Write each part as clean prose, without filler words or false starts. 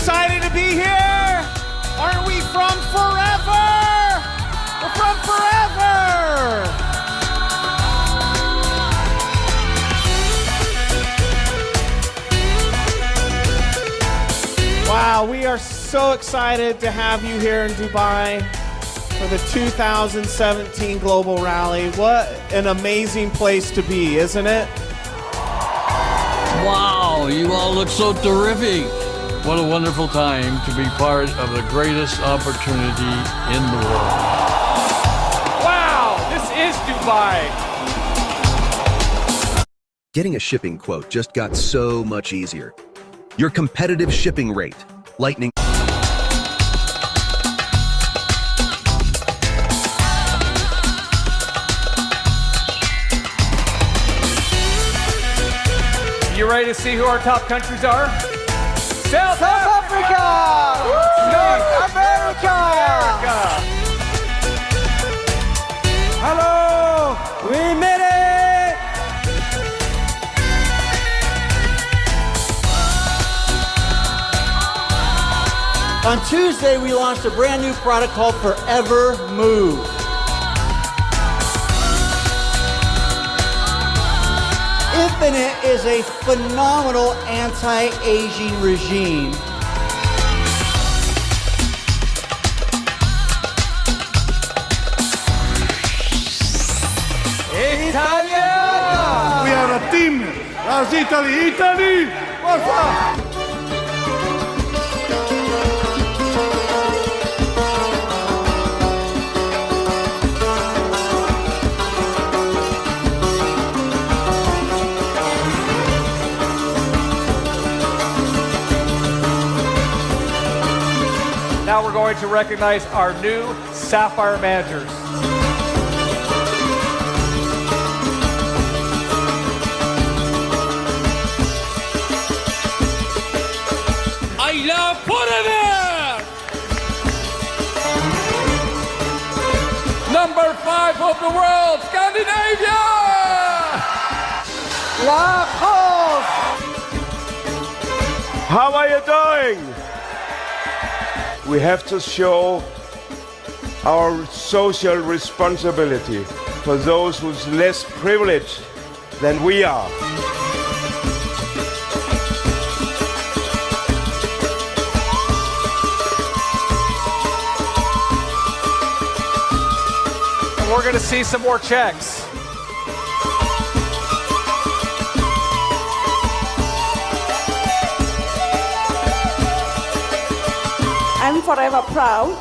excited to be here? Aren't we from forever? We're from forever! Wow, we are so excited to have you here in Dubai for the 2017 Global Rally. What an amazing place to be, isn't it? Wow, you all look so terrific. What a wonderful time to be part of the greatest opportunity in the world. Wow, this is Dubai. Getting a shipping quote just got so much easier. Your competitive shipping rate, Lightning. You ready to see who our top countries are? South Africa! North America! Hello! We made it! On Tuesday, we launched a brand new product called Forever Move. Infinite is a phenomenal anti-aging regime. Italia! We are a team. That's Italy. Italy! What's up? Now we're going to recognize our new Sapphire managers. Ayla Porever! Number 5 of the world, Scandinavia! La France! How are you doing? We have to show our social responsibility for those who's less privileged than we are. And we're going to see some more checks. I'm forever proud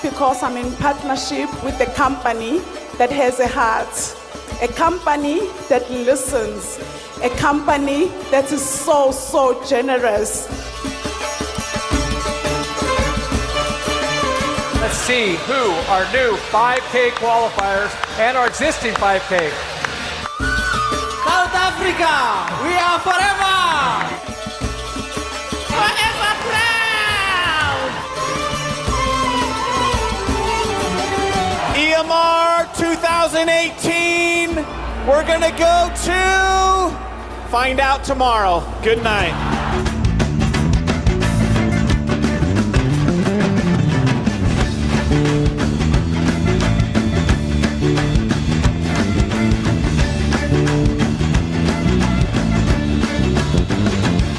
because I'm in partnership with a company that has a heart, a company that listens, a company that is so generous. Let's see who our new 5K qualifiers and our existing 5K. South Africa! We are forever! Forever proud! EMR 2018, we're gonna go to find out tomorrow. Good night.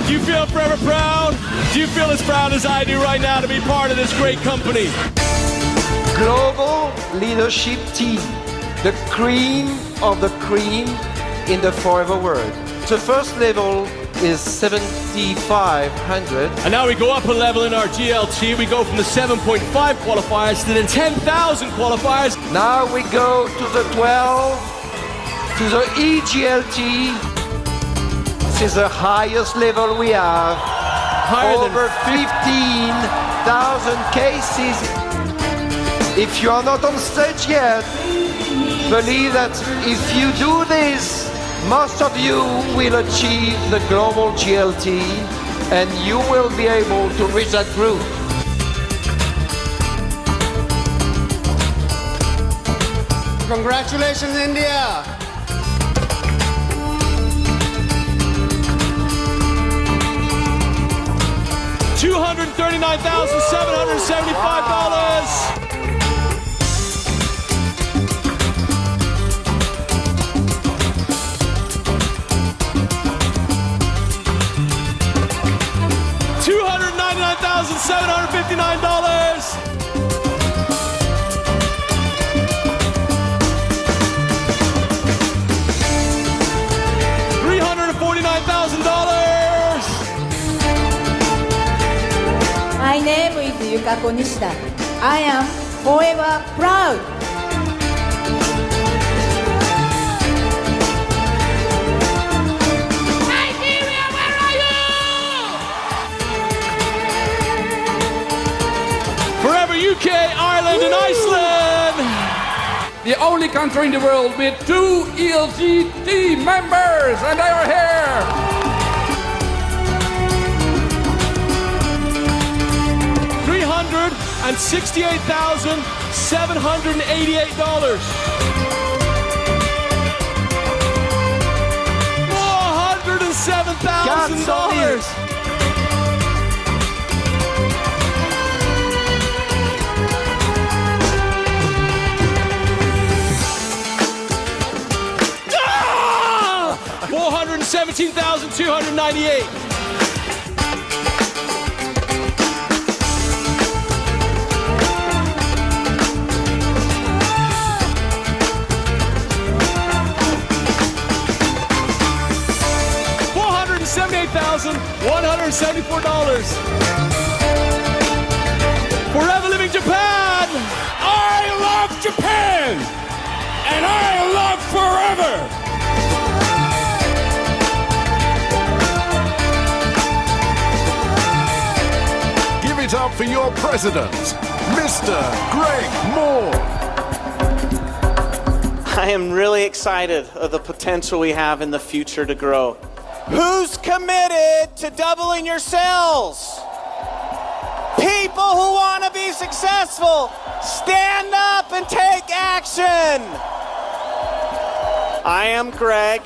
Do you feel forever proud? Do you feel as proud as I do right now to be part of this great company? Global leadership team, the cream of the cream in the forever world. The first level is 7,500. And now we go up a level in our GLT. We go from the 7.5 qualifiers to the 10,000 qualifiers. Now we go to the 12, to the EGLT. This is the highest level we have. Over 15,000 cases. If you are not on stage yet, believe that if you do this, most of you will achieve the global GLT and you will be able to reach that group. Congratulations, India! 230 $349. $349,000. My name is Yukako Nishida. I am forever proud. Nigeria, where are you? Forever UK, Ireland, and Iceland. The only country in the world with 2 ELGT members, and they are here. $368,788. $407,000. $417,298. $478,174. Forever living Japan. I love Japan, and I love forever. Give it up for your president, Mr. Greg Moore. I am really excited of the potential we have in the future to grow. Who's committed to doubling your sales? People who want to be successful, stand up and take action. I am Greg.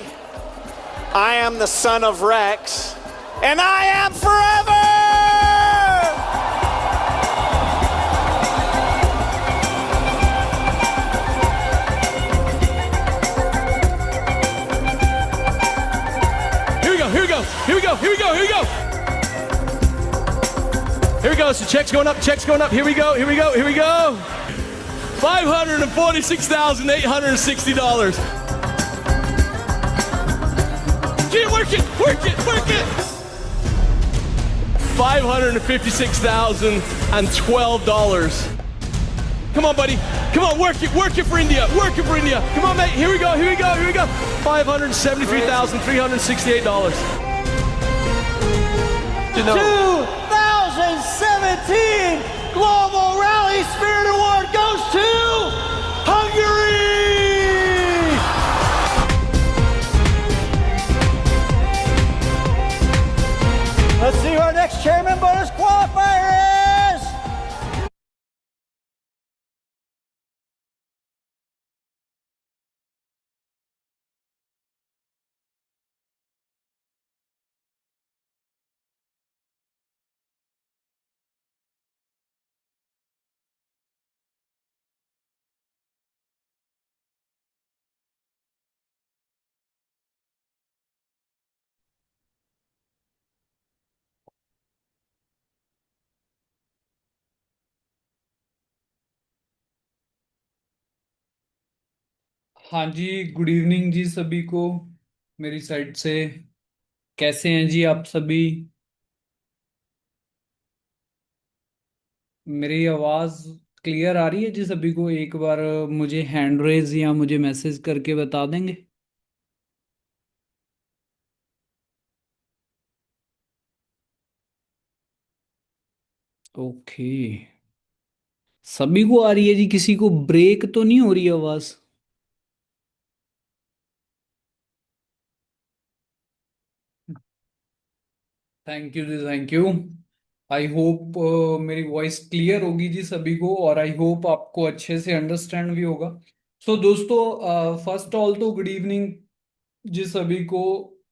I am the son of Rex, and I am forever. Here we go. Here we go. So check's going up. Here we go. $546,860. Gee, work it. $556,012. Come on, buddy. Come on, work it for India. Come on, mate. Here we go. $573,368. 2017 Global Rally Spirit Award goes to Hungary! Let's see who our next chairman bonus qualifier is! हाँ जी, good evening जी सभी को मेरी side से। कैसे हैं जी आप सभी? मेरी आवाज़ क्लियर आ रही है जी सभी को? एक बार मुझे हैंड रेज या मुझे मैसेज करके बता देंगे। ओके, सभी को आ रही है जी? किसी को ब्रेक तो नहीं हो रही आवाज़? थैंक यू जी, थैंक यू। आई होप मेरी वॉइस क्लियर होगी जी सभी को, और आई होप आपको अच्छे से अंडरस्टैंड भी होगा। सो दोस्तों, फर्स्ट ऑल तो गुड इवनिंग जी सभी को,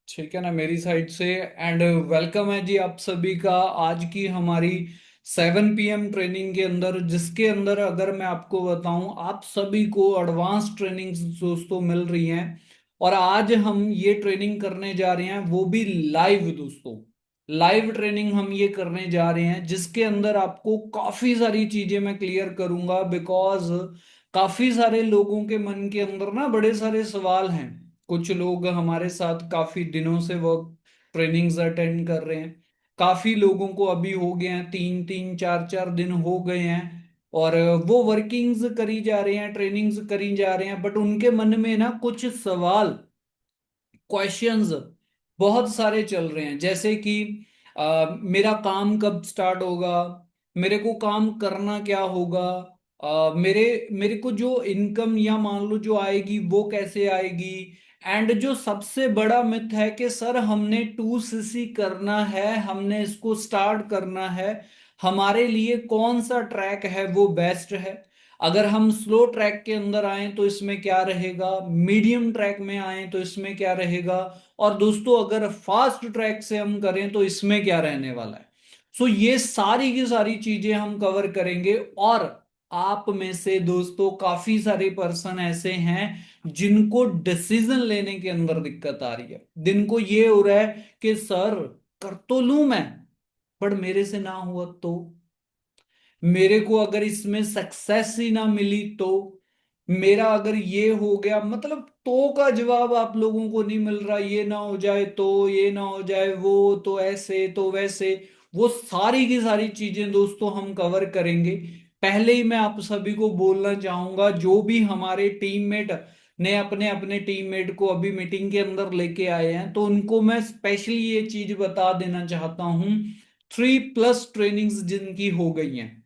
ठीक है ना, मेरी साइड से। एंड वेलकम है जी आप सभी का आज की हमारी 7 PM ट्रेनिंग के अंदर, जिसके अंदर अगर मैं आपको बताऊं, आप सभी को एडवांस ट्रेनिंग्स दोस्तों मिल रही हैं। और आज हम ये ट्रेनिंग करने जा रहे हैं, वो भी लाइव दोस्तों। लाइव ट्रेनिंग हम ये करने जा रहे हैं जिसके अंदर आपको काफी सारी चीजें मैं क्लियर करूंगा, बिकॉज काफी सारे लोगों के मन के अंदर ना बड़े सारे सवाल हैं। कुछ लोग हमारे साथ काफी दिनों से वर्क ट्रेनिंग्स अटेंड कर रहे हैं, काफी लोगों को अभी हो गए हैं, 3-3 4-4 दिन हो गए हैं, और वो वर्किंग्स करी जा रहे हैं, ट्रेनिंग्स करी जा रहे हैं, बट उनके मन में ना कुछ सवाल, क्वेश्चंस बहुत सारे चल रहे हैं। जैसे कि मेरा काम कब स्टार्ट होगा, मेरे को काम करना क्या होगा, मेरे मेरे को जो इनकम या मान लो जो आएगी वो कैसे आएगी, एंड जो सबसे बड़ा मिथ है कि सर हमने 2cc करना है, हमने इसको स्टार्ट करना है, हमारे लिए कौन सा ट्रैक है वो बेस्ट है। अगर हम स्लो ट्रैक के अंदर आए तो इसमें क्या रहेगा, मीडियम ट्रैक में आए तो इसमें क्या रहेगा, और दोस्तों अगर फास्ट ट्रैक से हम करें तो इसमें क्या रहने वाला है। सो ये सारी की सारी चीजें हम कवर करेंगे। और आप में से दोस्तों काफी सारे पर्सन ऐसे हैं जिनको डिसीजन लेने के अंदर दिक्कत आ रही है, जिनको ये हो रहा है कि सर कर तो लूं मैं, पर मेरे से ना हुआ तो, मेरे को अगर इसमें सक्सेस ही ना मिली तो, मेरा अगर ये हो गया, मतलब तो का जवाब आप लोगों को नहीं मिल रहा, ये ना हो जाए तो, ये ना हो जाए वो, तो ऐसे तो वैसे, वो सारी की सारी चीजें दोस्तों हम कवर करेंगे। पहले ही मैं आप सभी को बोलना चाहूंगा, जो भी हमारे टीममेट ने अपने अपने टीममेट को अभी मीटिंग के अंदर लेके आए हैं, तो उनको मैं स्पेशली ये चीज बता देना चाहता हूं, 3+ ट्रेनिंग्स जिनकी हो गई हैं,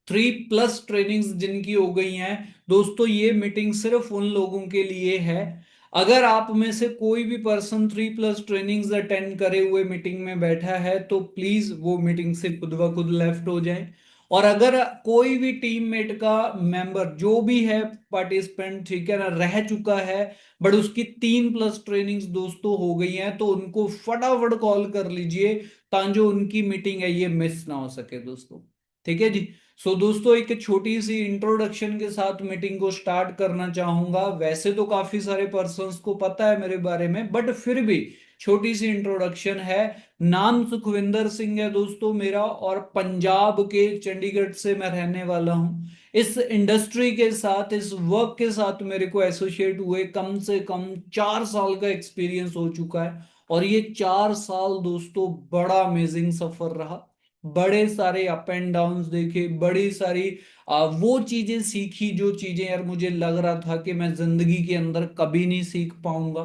3+ ट्रेनिंग्स जिनकी हो गई हैं दोस्तों, ये मीटिंग सिर्फ उन लोगों के लिए है। अगर आप में से कोई भी पर्सन 3+ ट्रेनिंग्स अटेंड करे हुए मीटिंग में बैठा है तो प्लीज वो मीटिंग से खुद ब खुद लेफ्ट हो जाए। और अगर कोई भी टीममेट का मेंबर जो भी है पार्टिसिपेंट, ठीक है ना, रह चुका है बट उसकी 3+ ट्रेनिंग्स दोस्तों हो गई हैं, तो उनको फटाफट कॉल कर लीजिए ताकि जो उनकी मीटिंग है ये मिस ना हो सके दोस्तों। ठीक है जी। सो दोस्तों एक छोटी सी इंट्रोडक्शन के साथ मीटिंग को स्टार्ट करना चाहूंगा। वैसे तो काफी सारे पर्सन्स को पता है मेरे बारे में, बट फिर भी छोटी सी इंट्रोडक्शन है। नाम सुखविंदर सिंह है दोस्तों मेरा, और पंजाब के चंडीगढ़ से मैं रहने वाला हूं। इस इंडस्ट्री के साथ, इस वर्क के साथ मेरे को एसोसिएट हुए कम से कम 4 साल का एक्सपीरियंस हो चुका है, और ये 4 साल दोस्तों बड़ा अमेजिंग सफर रहा। बड़े सारे अप एंड डाउन्स देखे, बड़ी सारी वो चीजें सीखी जो चीजें यार मुझे लग रहा था कि मैं जिंदगी के अंदर कभी नहीं सीख पाऊंगा,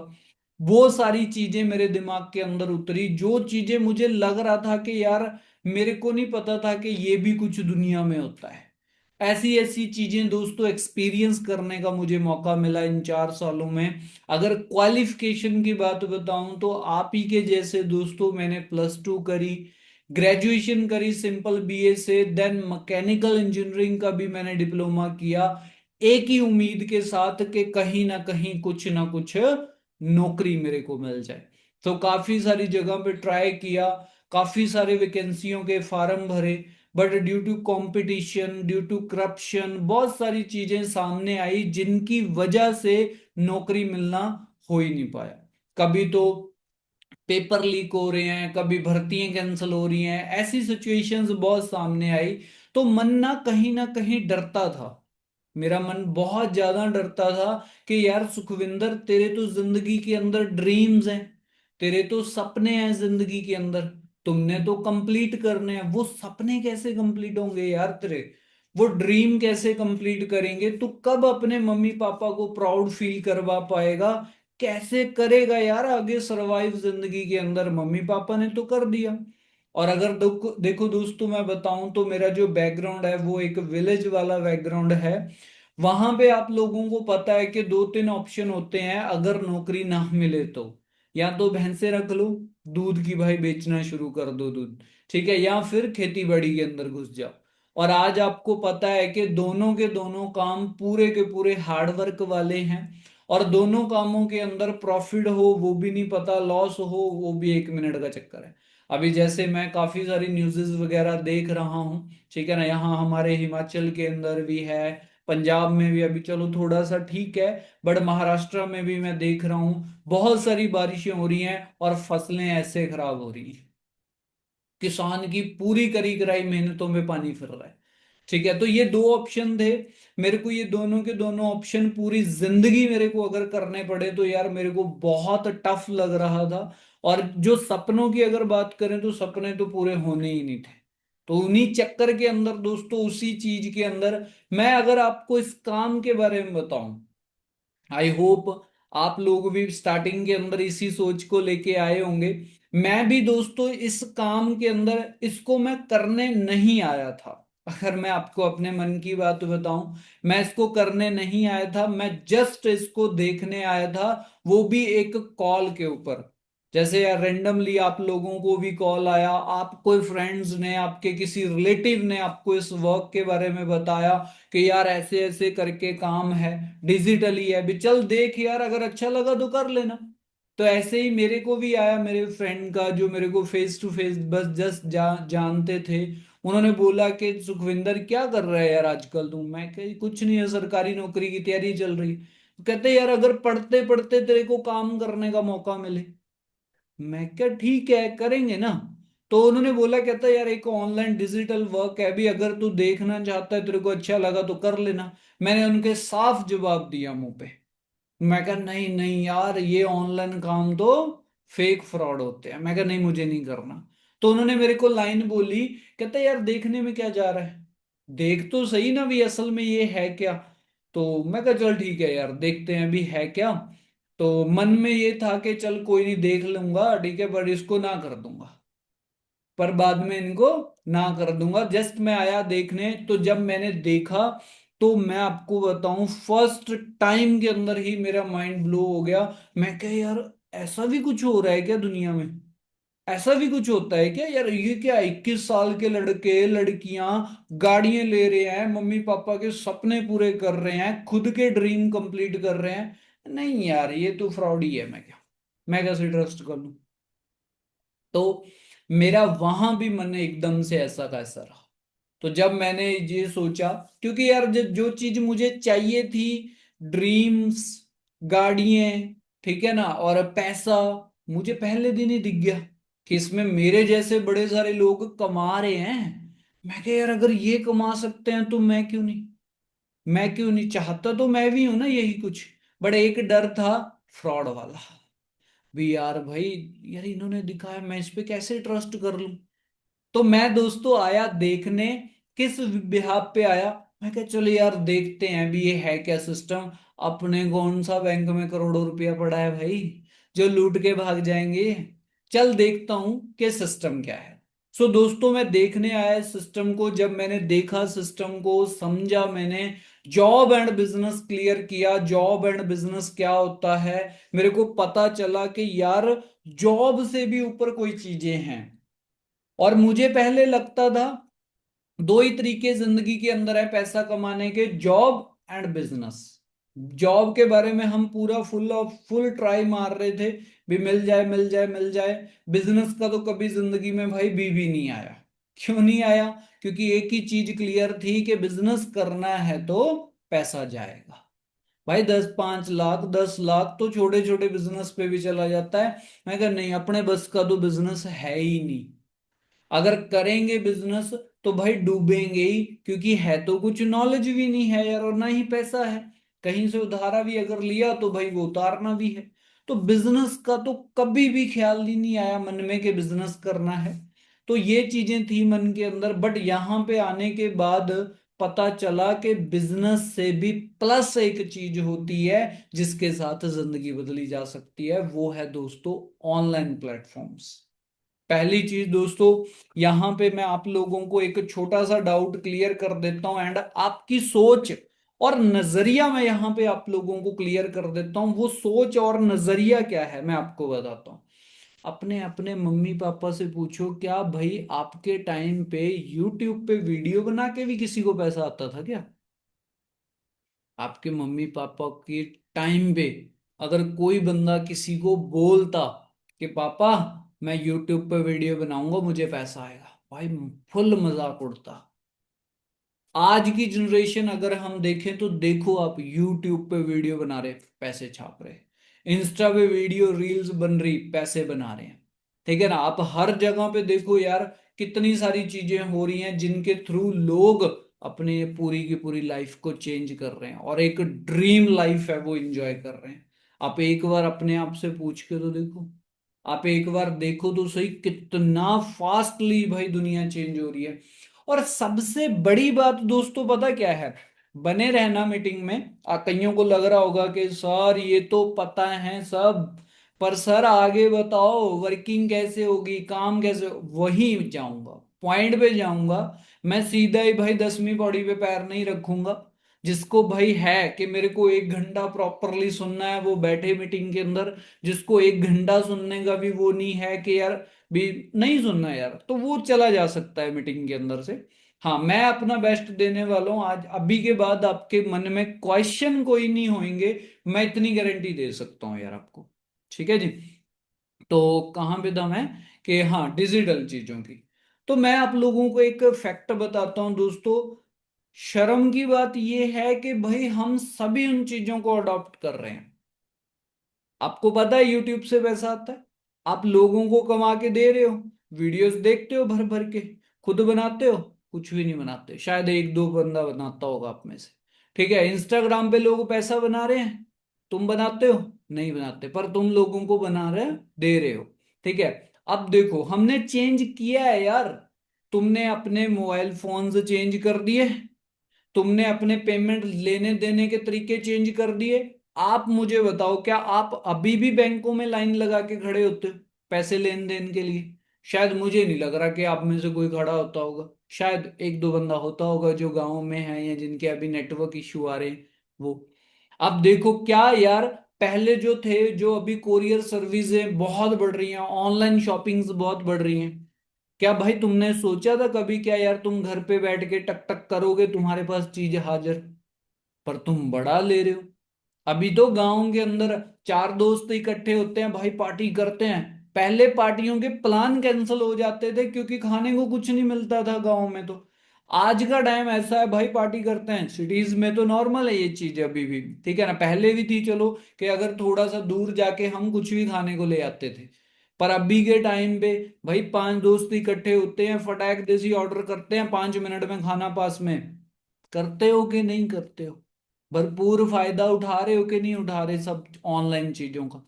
वो सारी चीजें मेरे दिमाग के अंदर उतरी। जो चीजें मुझे लग रहा था कि यार मेरे को नहीं पता था कि ये भी कुछ दुनिया में होता है, ऐसी ऐसी चीजें दोस्तों एक्सपीरियंस करने का मुझे मौका मिला इन 4 सालों में। अगर क्वालिफिकेशन की बात बताऊं तो आप ही के जैसे दोस्तों मैंने +2 करी, ग्रेजुएशन करी सिंपल बीए से, देन मैकेनिकल इंजीनियरिंग का भी मैंने डिप्लोमा किया, एक ही उम्मीद के साथ कि कहीं ना कहीं कुछ ना कुछ नौकरी मेरे को मिल जाए। तो काफी सारी जगह पे ट्राई किया, काफी सारे वैकेंसियों के फॉर्म भरे, but due to competition, due to corruption, बहुत सारी चीजें सामने आई जिनकी वजह से नौकरी मिलना हो ही नहीं पाया। कभी तो पेपर लीक हो रहे हैं, कभी भर्तियां कैंसिल हो रही हैं, ऐसी सिचुएशंस बहुत सामने आई। तो मन ना कहीं डरता था, मेरा मन बहुत ज्यादा डरता था कि यार सुखविंदर तेरे तो जिंदगी के अंदर ड्रीम्स हैं, तेरे तो सपने हैं जिंदगी के अंदर, तुमने तो कंप्लीट करने हैं। वो सपने कैसे कंप्लीट होंगे यार तेरे, वो ड्रीम कैसे कंप्लीट करेंगे, तू कब अपने मम्मी पापा को प्राउड फील करवा पाएगा, कैसे करेगा यार आगे सरवाइव जिंदगी के अंदर, मम्मी पापा ने तो कर दिया। और अगर देखो दोस्तों मैं बताऊं तो मेरा जो बैकग्राउंड है वो एक विलेज वाला बैकग्राउंड है। वहां पे आप लोगों को पता है कि 2-3 ऑप्शन होते हैं अगर नौकरी ना मिले तो, या तो भैंसे रख लो, दूध की भाई बेचना शुरू कर दो दूध, ठीक है, या फिर खेती बाड़ी के अंदर घुस जाओ। और आज आपको पता है कि दोनों के दोनों काम पूरे के पूरे हार्डवर्क वाले हैं, और दोनों कामों के अंदर प्रॉफिट हो वो भी नहीं पता, लॉस हो वो भी 1 मिनट का चक्कर है। अभी जैसे मैं काफी सारी न्यूज़ेस वगैरह देख रहा हूँ, ठीक है ना, यहाँ हमारे हिमाचल के अंदर भी है, पंजाब में भी अभी चलो थोड़ा सा ठीक है, बट महाराष्ट्र में भी मैं देख रहा हूँ बहुत सारी बारिशें हो रही हैं और फसलें ऐसे खराब हो रही हैं। किसान की पूरी करी कराई मेहनतों में पानी फिर रहा है। ठीक है, तो ये दो ऑप्शन थे मेरे को, ये दोनों के दोनों ऑप्शन पूरी जिंदगी मेरे को अगर करने पड़े तो यार मेरे को बहुत टफ लग रहा था। और जो सपनों की अगर बात करें तो सपने तो पूरे होने ही नहीं थे। तो उन्हीं चक्कर के अंदर दोस्तों, उसी चीज के अंदर, मैं अगर आपको इस काम के बारे में बताऊं, आई होप आप लोग भी स्टार्टिंग के अंदर इसी सोच को लेके आए होंगे। मैं भी दोस्तों इस काम के अंदर इसको मैं करने नहीं आया था। अगर मैं आपको अपने मन की बात बताऊं, मैं इसको करने नहीं आया था, मैं जस्ट इसको देखने आया था। वो भी एक कॉल के ऊपर, जैसे यार रेंडमली आप लोगों को भी कॉल आया, आप कोई फ्रेंड्स ने, आपके किसी रिलेटिव ने आपको इस वर्क के बारे में बताया कि यार ऐसे ऐसे करके काम है, डिजिटली है भी, चल देख यार अगर अच्छा लगा तो कर लेना। तो ऐसे ही मेरे को भी आया मेरे फ्रेंड का, जो मेरे को फेस टू फेस बस जस्ट जानते थे। उन्होंने बोला कि सुखविंदर क्या कर रहा है यार आजकल तुम? मैं कही कुछ नहीं है, सरकारी नौकरी की तैयारी चल रही। कहते यार अगर पढ़ते पढ़ते तेरे को काम करने का मौका मिले, मैं क्या ठीक है करेंगे ना। तो उन्होंने बोला, कहता यार एक ऑनलाइन डिजिटल वर्क है भी, अगर तू देखना चाहता है, तेरे को अच्छा लगा तो कर लेना। मैंने उनके साफ जवाब दिया मुंह पे, मैं कहा नहीं नहीं यार, ये ऑनलाइन काम तो फेक फ्रॉड होते हैं। मैं कहा नहीं, मुझे नहीं करना। तो उन्होंने मेरे को लाइन बोली, कहता यार देखने में क्या जा रहा है, देख तो सही ना भी असल में ये है क्या। तो मैं कहा चल ठीक है यार, देखते हैं अभी है क्या। तो मन में ये था कि चल कोई नहीं, देख लूंगा ठीक है, पर इसको ना कर दूंगा, पर बाद में इनको ना कर दूंगा। जस्ट मैं आया देखने, तो जब मैंने देखा तो मैं आपको बताऊं, फर्स्ट टाइम के अंदर ही मेरा माइंड ब्लो हो गया। मैं कह यार ऐसा भी कुछ हो रहा है क्या दुनिया में? ऐसा भी कुछ होता है क्या यार? ये क्या 21 साल के लड़के लड़कियां गाड़ियां ले रहे हैं, मम्मी पापा के सपने पूरे कर रहे हैं, खुद के ड्रीम कंप्लीट कर रहे हैं। नहीं यार, ये तो फ्रॉड ही है। मैं कैसे ट्रस्ट कर लूं? तो मेरा वहां भी मन एकदम से ऐसा का ऐसा रहा। तो जब मैंने ये सोचा, क्योंकि यार जो चीज मुझे चाहिए थी, ड्रीम्स, गाड़ियां, ठीक है ना, और पैसा, मुझे पहले दिन ही दिख गया कि इसमें मेरे जैसे बड़े सारे लोग कमा रहे हैं। मैं कह यार अगर ये कमा सकते हैं तो मैं क्यों नहीं, मैं क्यों नहीं? चाहता तो मैं भी हूं ना यही कुछ, बट एक डर था फ्रॉड वाला भी। यार भाई, यार इन्होंने दिखाया, मैं इस पे कैसे ट्रस्ट कर लूं? तो मैं दोस्तों आया देखने, किस बिहाफ पे आया, मैं कहा चलो यार देखते हैं भी ये है क्या सिस्टम। अपने कौन सा बैंक में करोड़ों रुपया पड़ा है भाई जो लूट के भाग जाएंगे। चल देखता हूं कि सिस्टम क्या है। सो दोस्तों मैं देखने आया सिस्टम को। जब मैंने देखा सिस्टम को, समझा मैंने, जॉब एंड बिजनेस क्लियर किया, जॉब एंड बिजनेस क्या होता है, मेरे को पता चला कि यार जॉब से भी ऊपर कोई चीजें हैं। और मुझे पहले लगता था दो ही तरीके जिंदगी के अंदर है पैसा कमाने के, जॉब एंड बिजनेस। जॉब के बारे में हम पूरा फुल ट्राई मार रहे थे भी, मिल जाए मिल जाए मिल जाए। बिजनेस का तो कभी जिंदगी में भाई भी नहीं आया। क्यों नहीं आया? क्योंकि एक ही चीज क्लियर थी कि बिजनेस करना है तो पैसा जाएगा भाई। 5 लाख 10 लाख तो छोटे छोटे बिजनेस पे भी चला जाता है। मैं कहा नहीं, अपने बस का तो बिजनेस है ही नहीं। अगर करेंगे बिजनेस तो भाई डूबेंगे ही, क्योंकि है तो कुछ नॉलेज भी नहीं है यार, और ना ही पैसा है। कहीं से उधारा भी अगर लिया तो भाई वो उतारना भी है। तो बिजनेस का तो कभी भी ख्याल ही नहीं आया मन में कि बिजनेस करना है। तो ये चीजें थी मन के अंदर, बट यहाँ पे आने के बाद पता चला कि बिजनेस से भी प्लस एक चीज होती है जिसके साथ जिंदगी बदली जा सकती है, वो है दोस्तों ऑनलाइन प्लेटफॉर्म्स। पहली चीज दोस्तों, यहां पे मैं आप लोगों को एक छोटा सा डाउट क्लियर कर देता हूं, एंड आपकी सोच और नजरिया मैं यहां पे आप लोगों को क्लियर कर देता हूं। वो सोच और नजरिया क्या है मैं आपको बताता हूं। अपने अपने मम्मी पापा से पूछो, क्या भाई आपके टाइम पे यूट्यूब पे वीडियो बना के भी किसी को पैसा आता था क्या? आपके मम्मी पापा के टाइम पे अगर कोई बंदा किसी को बोलता कि पापा मैं यूट्यूब पे वीडियो बनाऊंगा मुझे पैसा आएगा, भाई फुल मजाक उड़ता। आज की जनरेशन अगर हम देखें तो देखो, आप यूट्यूब पे वीडियो बना रहे पैसे छाप रहे, इंस्टा पे वीडियो रील्स बन रही पैसे बना रहे हैं, ठीक है ना। आप हर जगह पे देखो यार, कितनी सारी चीजें हो रही हैं जिनके थ्रू लोग अपने पूरी की पूरी लाइफ को चेंज कर रहे हैं और एक ड्रीम लाइफ है वो एंजॉय कर रहे हैं। आप एक बार अपने आप से पूछ के तो देखो, आप एक बार देखो तो सही कितना फास्टली भाई दुनिया चेंज हो रही है। और सबसे बड़ी बात दोस्तों पता क्या है, बने रहना मीटिंग में। कईयों को लग रहा होगा कि सर ये तो पता है सब, पर सर आगे बताओ वर्किंग कैसे होगी, काम कैसे वही जाऊंगा, पॉइंट पे जाऊंगा। मैं सीधा ही भाई 10वीं पौड़ी पे पैर नहीं रखूंगा। जिसको भाई है कि मेरे को 1 घंटा प्रॉपरली सुनना है वो बैठे मीटिंग के अंदर, जिसको 1 घंटा सुनने का भी वो नहीं है कि यार भी नहीं सुनना यार, तो वो चला जा सकता है मीटिंग के अंदर से। हाँ, मैं अपना बेस्ट देने वाला हूँ आज। अभी के बाद आपके मन में क्वेश्चन कोई नहीं होंगे, मैं इतनी गारंटी दे सकता हूँ यार आपको। ठीक है जी। तो कहाँ पे था मैं, कि हाँ डिजिटल चीजों की। तो मैं आप लोगों को एक फैक्ट बताता हूँ दोस्तों। शर्म की बात यह है कि भाई हम सभी उन चीजों को अडॉप्ट कर रहे हैं। आपको पता है यूट्यूब से पैसा आता है, आप लोगों को कमा के दे रहे हो, वीडियोस देखते हो भर भर के, खुद बनाते हो कुछ भी नहीं बनाते, शायद एक दो बंदा बनाता होगा आप में से। ठीक है, इंस्टाग्राम पे लोग पैसा बना रहे हैं, तुम बनाते हो नहीं बनाते, पर तुम लोगों को बना रहे दे रहे हो। ठीक है, अब देखो हमने चेंज किया है यार। तुमने अपने मोबाइल फोन्स चेंज कर दिए, तुमने अपने पेमेंट लेने देने के तरीके चेंज कर दिए। आप मुझे बताओ, क्या आप अभी भी बैंकों में लाइन लगा के खड़े होते हो पैसे लेन देन के लिए? शायद मुझे नहीं लग रहा कि आप में से कोई खड़ा होता होगा, शायद एक दो बंदा होता होगा जो गांव में है या जिनके अभी नेटवर्क इश्यू आ रहे हैं वो। अब देखो क्या यार, पहले जो थे, जो अभी कोरियर सर्विसेज बहुत बढ़ रही हैं, ऑनलाइन शॉपिंग्स बहुत बढ़ रही हैं, क्या भाई तुमने सोचा था कभी क्या यार तुम घर पे बैठ के टक टक करोगे तुम्हारे पास चीज हाजिर? पर तुम बढ़ा ले रहे हो। अभी तो गांव के अंदर चार दोस्त इकट्ठे होते हैं भाई, पार्टी करते हैं। पहले पार्टियों के प्लान कैंसिल हो जाते थे क्योंकि खाने को कुछ नहीं मिलता था गांव में। तो आज का टाइम ऐसा है भाई, पार्टी करते हैं। सिटीज में तो नॉर्मल है ये चीज अभी भी, ठीक है ना, पहले भी थी चलो, कि अगर थोड़ा सा दूर जाके हम कुछ भी खाने को ले आते थे। पर अभी के टाइम पे भाई 5 दोस्त इकट्ठे होते हैं, फटाक देसी ऑर्डर करते हैं, 5 मिनट में खाना पास में। करते हो कि नहीं करते हो? भरपूर फायदा उठा रहे हो कि नहीं उठा रहे सब ऑनलाइन चीजों का?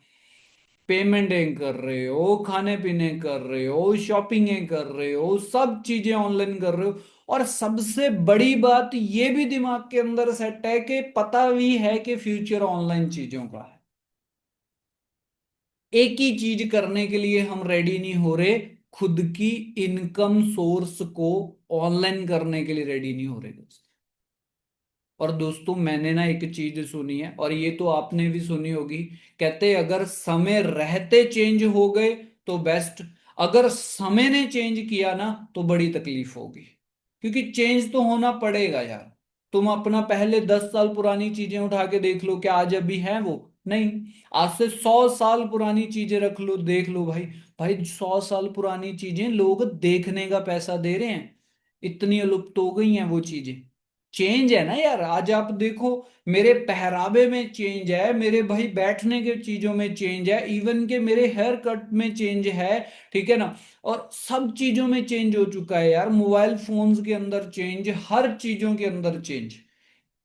पेमेंटें कर रहे हो, खाने पीने कर रहे हो, शॉपिंगें कर रहे हो, सब चीजें ऑनलाइन कर रहे हो। और सबसे बड़ी बात ये भी दिमाग के अंदर सेट है कि पता भी है कि फ्यूचर ऑनलाइन चीजों का है। एक ही चीज करने के लिए हम रेडी नहीं हो रहे, खुद की इनकम सोर्स को ऑनलाइन करने के लिए रेडी नहीं हो रहे दोस्त। और दोस्तों मैंने ना एक चीज सुनी है, और ये तो आपने भी सुनी होगी, कहते अगर समय रहते चेंज हो गए तो बेस्ट, अगर समय ने चेंज किया ना तो बड़ी तकलीफ होगी। क्योंकि चेंज तो होना पड़ेगा यार। तुम अपना पहले 10 साल पुरानी चीजें उठा के देख लो, क्या आज अभी है वो? नहीं। आज से 100 साल पुरानी चीजें रख लो, देख लो भाई। भाई 100 साल पुरानी चीजें लोग देखने का पैसा दे रहे हैं, इतनी लुप्त हो गई हैं वो चीजें। चेंज है ना यार। आज आप देखो, मेरे पहरावे में चेंज है, मेरे भाई बैठने के चीजों में चेंज है, इवन के मेरे हेयर कट में चेंज है। ठीक है ना, और सब चीजों में चेंज हो चुका है यार। मोबाइल फोन्स के अंदर चेंज, हर चीजों के अंदर चेंज।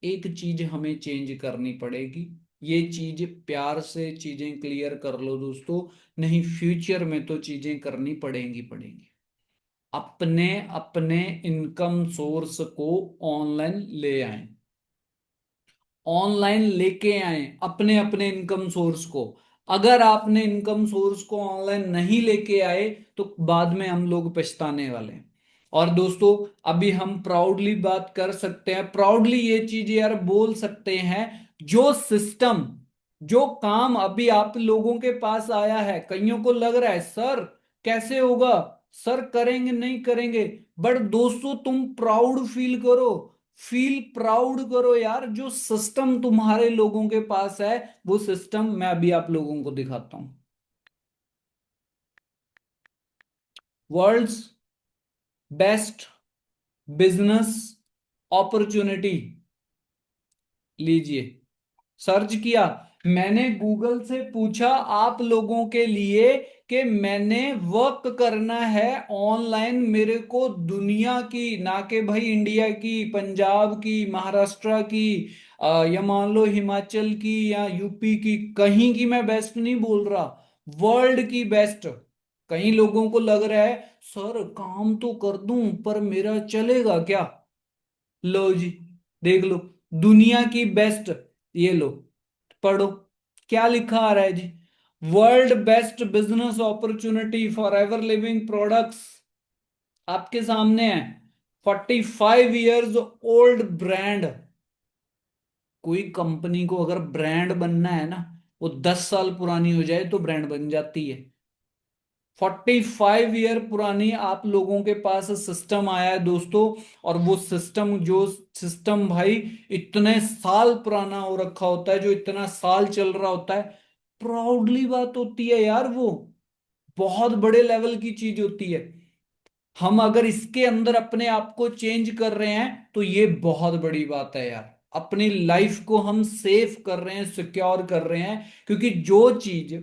एक चीज हमें चेंज करनी पड़ेगी, ये चीज प्यार से चीजें क्लियर कर लो दोस्तों, नहीं फ्यूचर में तो चीजें करनी पड़ेंगी पड़ेंगी। अपने अपने इनकम सोर्स को ऑनलाइन ले आए, ऑनलाइन लेके आए अपने अपने इनकम सोर्स को। अगर आपने इनकम सोर्स को ऑनलाइन नहीं लेके आए तो बाद में हम लोग पछताने वाले हैं। और दोस्तों अभी हम प्राउडली बात कर सकते हैं, प्राउडली ये चीज यार बोल सकते हैं, जो सिस्टम, जो काम अभी आप लोगों के पास आया है, कईयों को लग रहा है सर कैसे होगा, सर करेंगे नहीं करेंगे, बट दोस्तों तुम प्राउड फील करो, फील प्राउड करो यार। जो सिस्टम तुम्हारे लोगों के पास है वो सिस्टम मैं अभी आप लोगों को दिखाता हूं। वर्ल्ड्स बेस्ट बिजनेस अपॉर्चुनिटी, लीजिए, सर्च किया, मैंने गूगल से पूछा आप लोगों के लिए कि मैंने वर्क करना है ऑनलाइन, मेरे को दुनिया की, ना कि भाई इंडिया की, पंजाब की, महाराष्ट्र की, या मान लो हिमाचल की या यूपी की, कहीं की मैं बेस्ट नहीं बोल रहा, वर्ल्ड की बेस्ट। कई लोगों को लग रहा है सर काम तो कर दूं पर मेरा चलेगा क्या। लो जी, देख लो, दुनिया की बेस्ट, ये लो पढ़ो क्या लिखा आ रहा है जी। World best business opportunity Forever Living Products आपके सामने है। 45 इयर्स ओल्ड ब्रांड। कोई कंपनी को अगर ब्रांड बनना है ना, वो 10 साल पुरानी हो जाए तो ब्रांड बन जाती है। 45 ईयर पुरानी आप लोगों के पास सिस्टम आया है दोस्तों, और वो सिस्टम, जो सिस्टम भाई इतने साल पुराना हो रखा होता है, जो इतना साल चल रहा होता है, प्राउडली बात होती है यार, वो बहुत बड़े लेवल की चीज होती है। हम अगर इसके अंदर अपने आप को चेंज कर रहे हैं तो ये बहुत बड़ी बात है यार। अपनी लाइफ को हम सेफ कर रहे हैं, सिक्योर कर रहे हैं, क्योंकि जो चीज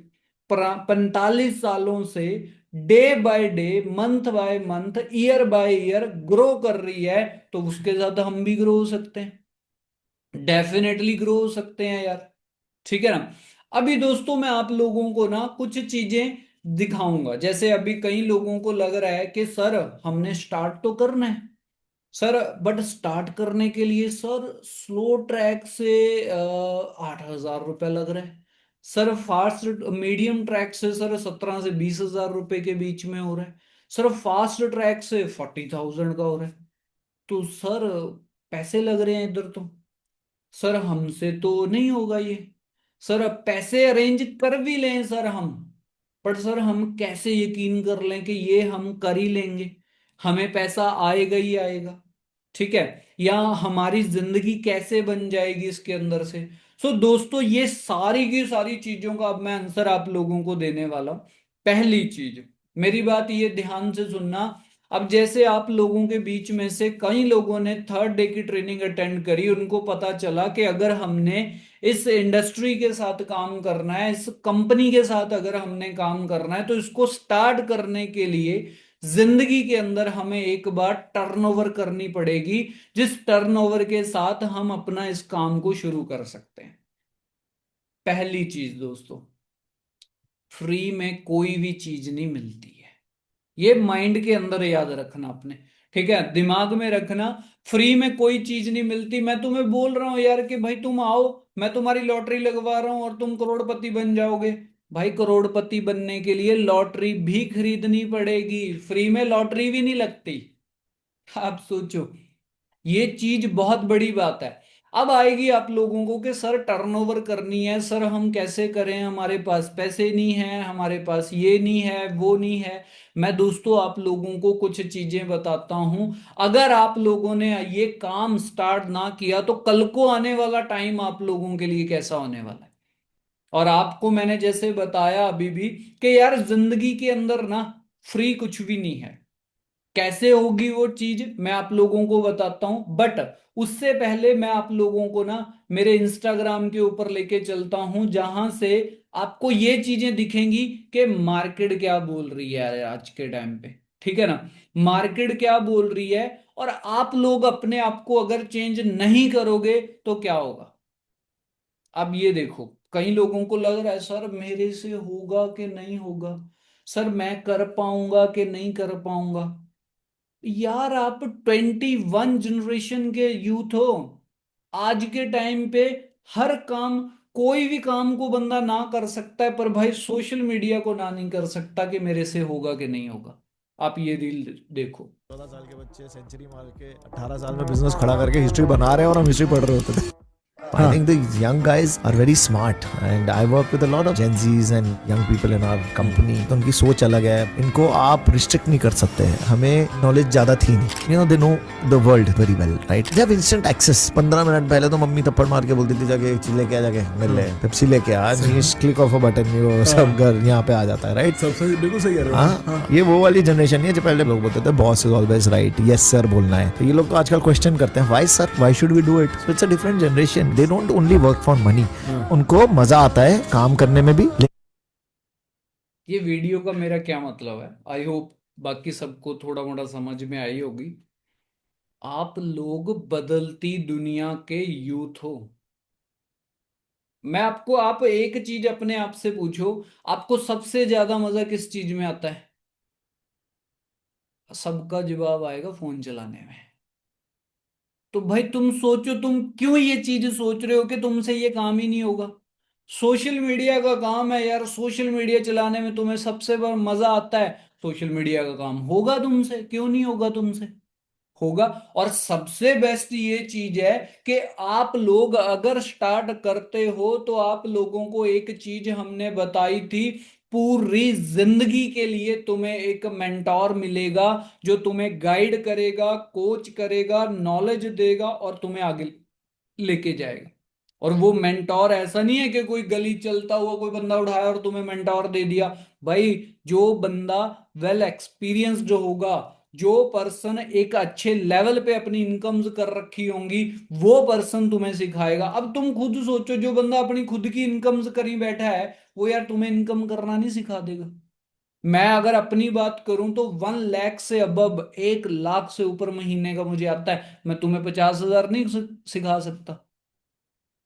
45 सालों से day by day, month by month, year by year grow कर रही है, तो उसके साथ हम भी ग्रो हो सकते हैं, डेफिनेटली ग्रो हो सकते हैं यार। ठीक है ना। अभी दोस्तों मैं आप लोगों को ना कुछ चीजें दिखाऊंगा। जैसे अभी कई लोगों को लग रहा है कि सर हमने स्टार्ट तो करना है सर, बट स्टार्ट करने के लिए सर स्लो ट्रैक से 8,000 रुपये लग रहा है सर, फास्ट मीडियम ट्रैक से सर 17 से 20,000 रुपए के बीच में हो रहा है सर, फास्ट ट्रैक से 40,000 का हो रहा है। तो सर पैसे लग रहे हैं इधर, तो सर हमसे तो नहीं होगा ये। सर अब पैसे अरेंज कर भी लें सर हम, पर सर हम कैसे यकीन कर लें कि ये हम कर ही लेंगे, हमें पैसा आएगा ही आएगा। ठीक है, या हमारी जिंदगी कैसे बन जाएगी इसके अंदर से। सो दोस्तों ये सारी की सारी चीजों का अब मैं आंसर आप लोगों को देने वाला हूं। पहली चीज, मेरी बात ये ध्यान से सुनना। अब जैसे आप लोगों के बीच में से कई लोगों ने 3rd डे की ट्रेनिंग अटेंड करी, उनको पता चला कि अगर हमने इस इंडस्ट्री के साथ काम करना है, इस कंपनी के साथ अगर हमने काम करना है, तो इसको स्टार्ट करने के लिए जिंदगी के अंदर हमें एक बार टर्नओवर करनी पड़ेगी, जिस टर्नओवर के साथ हम अपना इस काम को शुरू कर सकते हैं। पहली चीज दोस्तों, फ्री में कोई भी चीज नहीं मिलती है, ये माइंड के अंदर याद रखना अपने। ठीक है, दिमाग में रखना, फ्री में कोई चीज नहीं मिलती। मैं तुम्हें बोल रहा हूं यार कि भाई तुम आओ, मैं तुम्हारी लॉटरी लगवा रहा हूं और तुम करोड़पति बन जाओगे। भाई करोड़पति बनने के लिए लॉटरी भी खरीदनी पड़ेगी, फ्री में लॉटरी भी नहीं लगती। आप सोचो, ये चीज बहुत बड़ी बात है। अब आएगी आप लोगों को कि सर टर्नओवर करनी है, सर हम कैसे करें, हमारे पास पैसे नहीं है, हमारे पास ये नहीं है, वो नहीं है। मैं दोस्तों आप लोगों को कुछ चीजें बताता हूं। अगर आप लोगों ने ये काम स्टार्ट ना किया तो कल को आने वाला टाइम आप लोगों के लिए कैसा होने वाला है। और आपको मैंने जैसे बताया अभी भी कि यार जिंदगी के अंदर ना फ्री कुछ भी नहीं है। कैसे होगी वो चीज मैं आप लोगों को बताता हूं, बट उससे पहले मैं आप लोगों को ना मेरे इंस्टाग्राम के ऊपर लेके चलता हूं, जहां से आपको ये चीजें दिखेंगी कि मार्केट क्या बोल रही है आज के टाइम पे। ठीक है ना, मार्केट क्या बोल रही है, और आप लोग अपने आप को अगर चेंज नहीं करोगे तो क्या होगा। अब ये देखो, कई लोगों को लग रहा है सर मेरे से होगा कि नहीं होगा, सर मैं कर पाऊंगा कि नहीं कर पाऊंगा। यार आप 21 जनरेशन के यूथ हो। आज के टाइम पे हर काम, कोई भी काम को बंदा ना कर सकता है, पर भाई सोशल मीडिया को ना नहीं कर सकता कि मेरे से होगा कि नहीं होगा। आप ये रील देखो, 14 साल के बच्चे सेंचुरी मार के 18 साल में बिजनेस खड़ा करके हिस्ट्री बना रहे हैं और हम हिस्ट्री पढ़ रहे होते थे। I think the young guys are very smart and I work with a lot of Gen Zs and young people in our company. तो उनकी सोच अलग है, इनको आप रिस्ट्रिक्ट नहीं कर सकते हैं। हमें नॉलेज ज़्यादा थी नहीं, you know they know the world very well, right? They have instant access। 15 minute पहले तो मम्मी थप्पड़ मार के बोलती थी जाके एक चीज लेके आ, जाके मिल ले पेप्सी लेके आ, क्लिक ऑफ अ बटन वो सब घर यहाँ पे आ जाता है, राइट? सब सही, बिल्कुल सही कह रहे हो। हाँ, ये वो वाली जनरेशन नहीं है जो पहले लोग बोलते थे boss is always right, yes sir बोलना है। तो ये लोग तो आजकल क्वेश्चन करते हैं why sir, why should we do it. So it's a different generation. They don't only work for money, उनको मजा आता है काम करने में भी। ये वीडियो का मेरा क्या मतलब है, आई होप बाकी सबको थोड़ा मोड़ा समझ में आई होगी। आप लोग बदलती दुनिया के यूथ हो। मैं आपको, आप एक चीज अपने आप से पूछो, आपको सबसे ज्यादा मजा किस चीज में आता है? सबका जवाब आएगा फोन चलाने में। तो भाई तुम सोचो, तुम क्यों ये चीज सोच रहे हो कि तुमसे ये काम ही नहीं होगा? सोशल मीडिया का काम है यार, सोशल मीडिया चलाने में तुम्हें सबसे बड़ा मजा आता है, सोशल मीडिया का काम होगा तुमसे, क्यों नहीं होगा तुमसे? होगा। और सबसे बेस्ट ये चीज है कि आप लोग अगर स्टार्ट करते हो तो आप लोगों को एक चीज हमने बताई थी, पूरी जिंदगी के लिए तुम्हें एक मेंटोर मिलेगा जो तुम्हें गाइड करेगा, कोच करेगा, नॉलेज देगा और तुम्हें आगे लेके जाएगा। और वो मेंटोर ऐसा नहीं है कि कोई गली चलता हुआ कोई बंदा उठाया और तुम्हें मेंटोर दे दिया। भाई जो बंदा वेल एक्सपीरियंस्ड होगा, जो पर्सन एक अच्छे लेवल पे अपनी इनकम्स कर रखी होंगी, वो पर्सन तुम्हें सिखाएगा। अब तुम खुद सोचो, जो बंदा अपनी खुद की इनकम्स करी बैठा है वो यार तुम्हें इनकम करना नहीं सिखा देगा। मैं अगर अपनी बात करूं तो 1 लाख से अबब, 1 लाख से ऊपर महीने का मुझे आता है, मैं तुम्हें 50,000 नहीं सिखा सकता।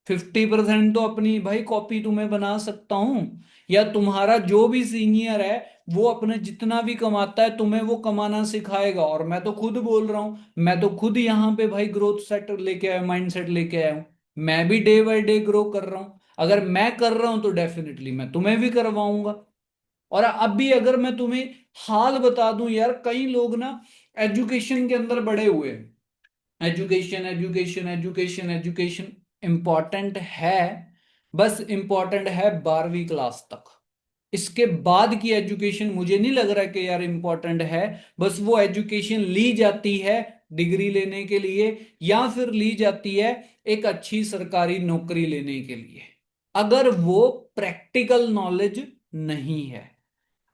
50% तो अपनी भाई कॉपी तुम्हें बना सकता हूं, या तुम्हारा जो भी सीनियर है वो अपने जितना भी कमाता है तुम्हें वो कमाना सिखाएगा। और मैं तो खुद बोल रहा हूं, मैं तो खुद यहाँ पे भाई ग्रोथ सेट लेके आया, माइंड सेट लेके आया हूं। मैं भी डे बाय डे ग्रो कर रहा हूं। अगर मैं कर रहा हूं तो डेफिनेटली मैं तुम्हें भी करवाऊंगा। और अभी अगर मैं तुम्हें हाल बता दूं यार, कई लोग ना एजुकेशन के अंदर बड़े हुए हैं, education education education education important है, बस इंपॉर्टेंट है 12वीं क्लास तक। इसके बाद की एजुकेशन मुझे नहीं लग रहा कि यार इंपॉर्टेंट है। बस वो एजुकेशन ली जाती है डिग्री लेने के लिए, या फिर ली जाती है एक अच्छी सरकारी नौकरी लेने के लिए, अगर वो प्रैक्टिकल नॉलेज नहीं है।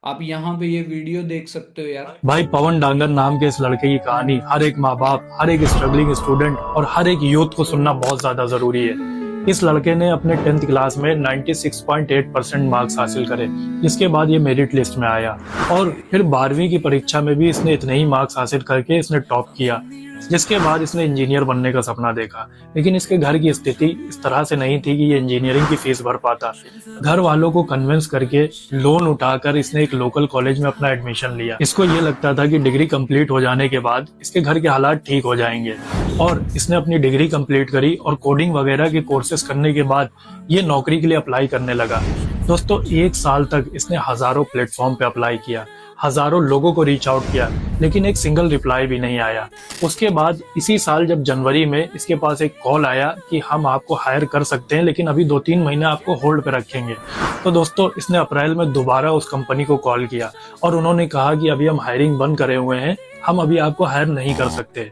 आप यहाँ पे ये वीडियो देख सकते हो यार। भाई पवन डांगर नाम के इस लड़के की कहानी हर एक माँ बाप, हर एक स्ट्रगलिंग स्टूडेंट और हर एक यूथ को सुनना बहुत ज्यादा जरूरी है। इस लड़के ने अपने 10th क्लास में 96.8% मार्क्स हासिल करे, जिसके बाद ये मेरिट लिस्ट में आया और फिर 12वीं की परीक्षा में भी इसने इतने ही मार्क्स हासिल करके इसने टॉप किया, जिसके बाद इसने इंजीनियर बनने का सपना देखा। लेकिन इसके घर की स्थिति इस तरह से नहीं थी कि ये इंजीनियरिंग की फीस भर पाता। घर वालों को कन्विंस करके लोन उठाकर इसने एक लोकल कॉलेज में अपना एडमिशन लिया। इसको ये लगता था कि डिग्री कंप्लीट हो जाने के बाद इसके घर के हालात ठीक हो जाएंगे, और इसने अपनी डिग्री कंप्लीट करी और कोडिंग वगैरह के कोर्सेज करने के बाद ये नौकरी के लिए अप्लाई करने लगा। दोस्तों 1 साल तक इसने हजारों प्लेटफॉर्म पे अप्लाई किया, हजारों लोगों को रीच आउट किया, लेकिन एक सिंगल रिप्लाई भी नहीं आया। उसके बाद इसी साल जब जनवरी में इसके पास एक कॉल आया कि हम आपको हायर कर सकते हैं, लेकिन अभी 2-3 महीने आपको होल्ड पे रखेंगे। तो दोस्तों इसने अप्रैल में दोबारा उस कंपनी को कॉल किया और उन्होंने कहा कि अभी हम हायरिंग बंद करे हुए हैं, हम अभी आपको हायर नहीं कर सकते।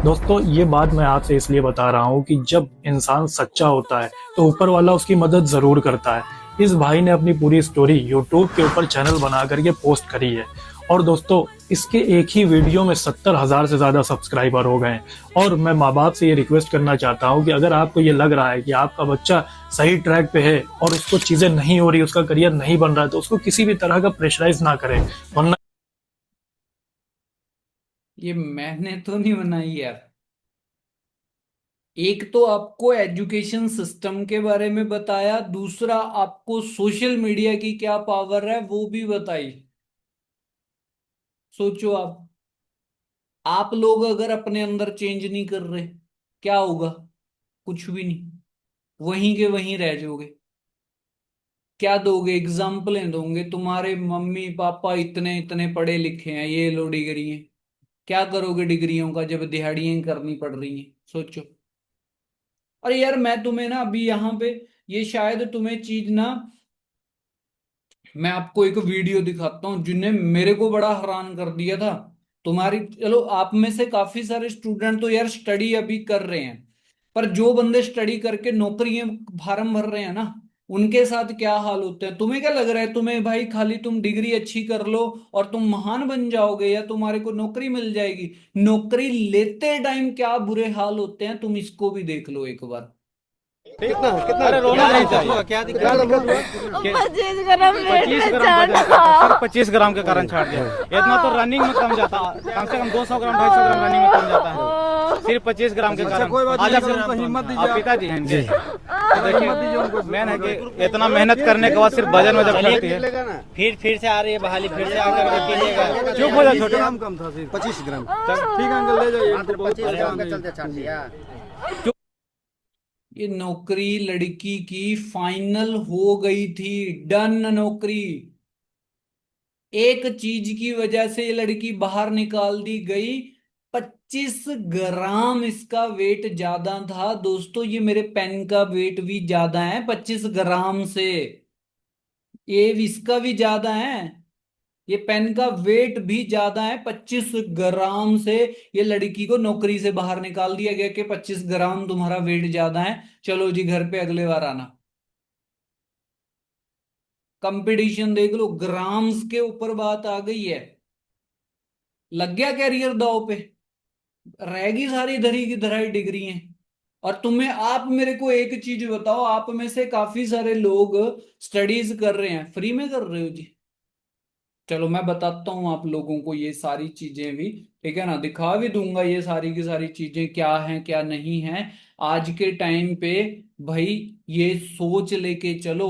दोस्तों ये बात मैं आपसे इसलिए बता रहा हूँ कि जब इंसान सच्चा होता है तो ऊपर वाला उसकी मदद जरूर करता है। इस भाई ने अपनी पूरी स्टोरी YouTube के ऊपर चैनल बना करके पोस्ट करी है, और दोस्तों इसके एक ही वीडियो में 70,000 से ज्यादा सब्सक्राइबर हो गए हैं। और मैं माँ बाप से ये रिक्वेस्ट करना चाहता हूँ कि अगर आपको ये लग रहा है कि आपका बच्चा सही ट्रैक पे है और उसको चीजें नहीं हो रही, उसका करियर नहीं बन रहा है, तो उसको किसी भी तरह का प्रेशराइज ना करें, वरना ये मैंने तो नहीं बनाई यार। एक तो आपको एजुकेशन सिस्टम के बारे में बताया, दूसरा आपको सोशल मीडिया की क्या पावर है वो भी बताई। सोचो आप लोग अगर अपने अंदर चेंज नहीं कर रहे क्या होगा? कुछ भी नहीं, वहीं के वहीं रह जाओगे। क्या दोगे? एग्जाम्पलें दोगे, तुम्हारे मम्मी पापा इतने इतने पढ़े लिखे हैं, ये लो डिग्री है, क्या करोगे डिग्रियों का जब दिहाड़ियां करनी पड़ रही हैं? सोचो। अरे यार मैं तुम्हें ना अभी यहाँ पे, ये शायद तुम्हें चीज ना, मैं आपको एक वीडियो दिखाता हूँ जिन्हें मेरे को बड़ा हैरान कर दिया था। तुम्हारी, चलो आप में से काफी सारे स्टूडेंट तो यार स्टडी अभी कर रहे हैं, पर जो बंदे स्टडी करके नौकरियां फार्म भर रहे हैं ना, उनके साथ क्या हाल होते हैं? तुम्हें क्या लग रहा है तुम्हें भाई खाली तुम डिग्री अच्छी कर लो और तुम महान बन जाओगे या तुम्हारे को नौकरी मिल जाएगी? नौकरी लेते टाइम क्या बुरे हाल होते हैं तुम इसको भी देख लो एक बार। कितना कितना? अरे रोना नहीं चाहिए। क्या दिक्कत हुआ? 25 ग्राम 25 ग्राम सिर्फ 25 ग्राम के कारण छाट दिया। इतना तो रनिंग में कम जाता, कम से कम 200 ग्राम 250 ग्राम रनिंग में कम जाता है, सिर्फ 25 ग्राम के कारण। आज आप हिम्मत दीजिए, आप पिताजी हैं जी, देखिए मेन है कि इतना मेहनत करने के बाद सिर्फ वजन में जब घटती है, फिर से आ रही है बहाली, फिर से आकर के कीजिएगा। चुप हो जाए, छोटे ग्राम कम था, 25 ग्राम। ठीक है अंकल, ले जाइए। 25 ग्राम के चलते छाट दिया। ये नौकरी लड़की की फाइनल हो गई थी, डन नौकरी। एक चीज की वजह से ये लड़की बाहर निकाल दी गई, 25 ग्राम इसका वेट ज्यादा था। दोस्तों ये मेरे पेन का वेट भी ज्यादा है 25 ग्राम से, ये इसका भी ज्यादा है, ये पेन का वेट भी ज्यादा है 25 ग्राम से। ये लड़की को नौकरी से बाहर निकाल दिया गया कि 25 ग्राम तुम्हारा वेट ज्यादा है, चलो जी घर पे अगले बार आना। कंपटीशन देख लो, ग्राम्स के ऊपर बात आ गई है। लग गया कैरियर दाव पे, रहेगी सारी धरी की धराई डिग्री है। और तुम्हें, आप मेरे को एक चीज बताओ, आप में से काफी सारे लोग स्टडीज कर रहे हैं, फ्री में कर रहे हो जी? चलो मैं बताता हूं आप लोगों को ये सारी चीजें भी, ठीक है ना, दिखा भी दूंगा ये सारी की सारी चीजें क्या हैं क्या नहीं हैं। आज के टाइम पे भाई ये सोच लेके चलो,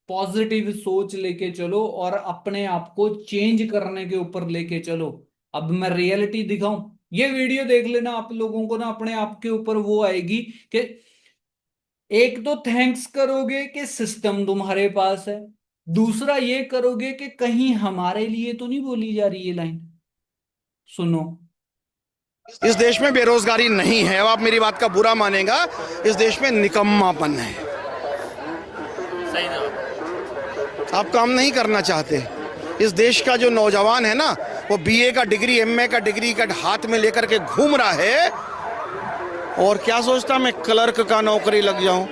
पॉजिटिव सोच लेके चलो और अपने आप को चेंज करने के ऊपर लेके चलो। अब मैं रियलिटी दिखाऊं, ये वीडियो देख लेना, आप लोगों को ना अपने आप के ऊपर वो आएगी कि एक तो थैंक्स करोगे कि सिस्टम तुम्हारे पास है, दूसरा ये करोगे कि कहीं हमारे लिए तो नहीं बोली जा रही ये लाइन। सुनो, इस देश में बेरोजगारी नहीं है, अब आप मेरी बात का बुरा मानेगा, इस देश में निकम्मापन है। सही ना, आप काम नहीं करना चाहते। इस देश का जो नौजवान है ना, वो बीए का डिग्री, एमए का डिग्री का हाथ में लेकर के घूम रहा है और क्या सोचता मैं क्लर्क का नौकरी लग जाऊं।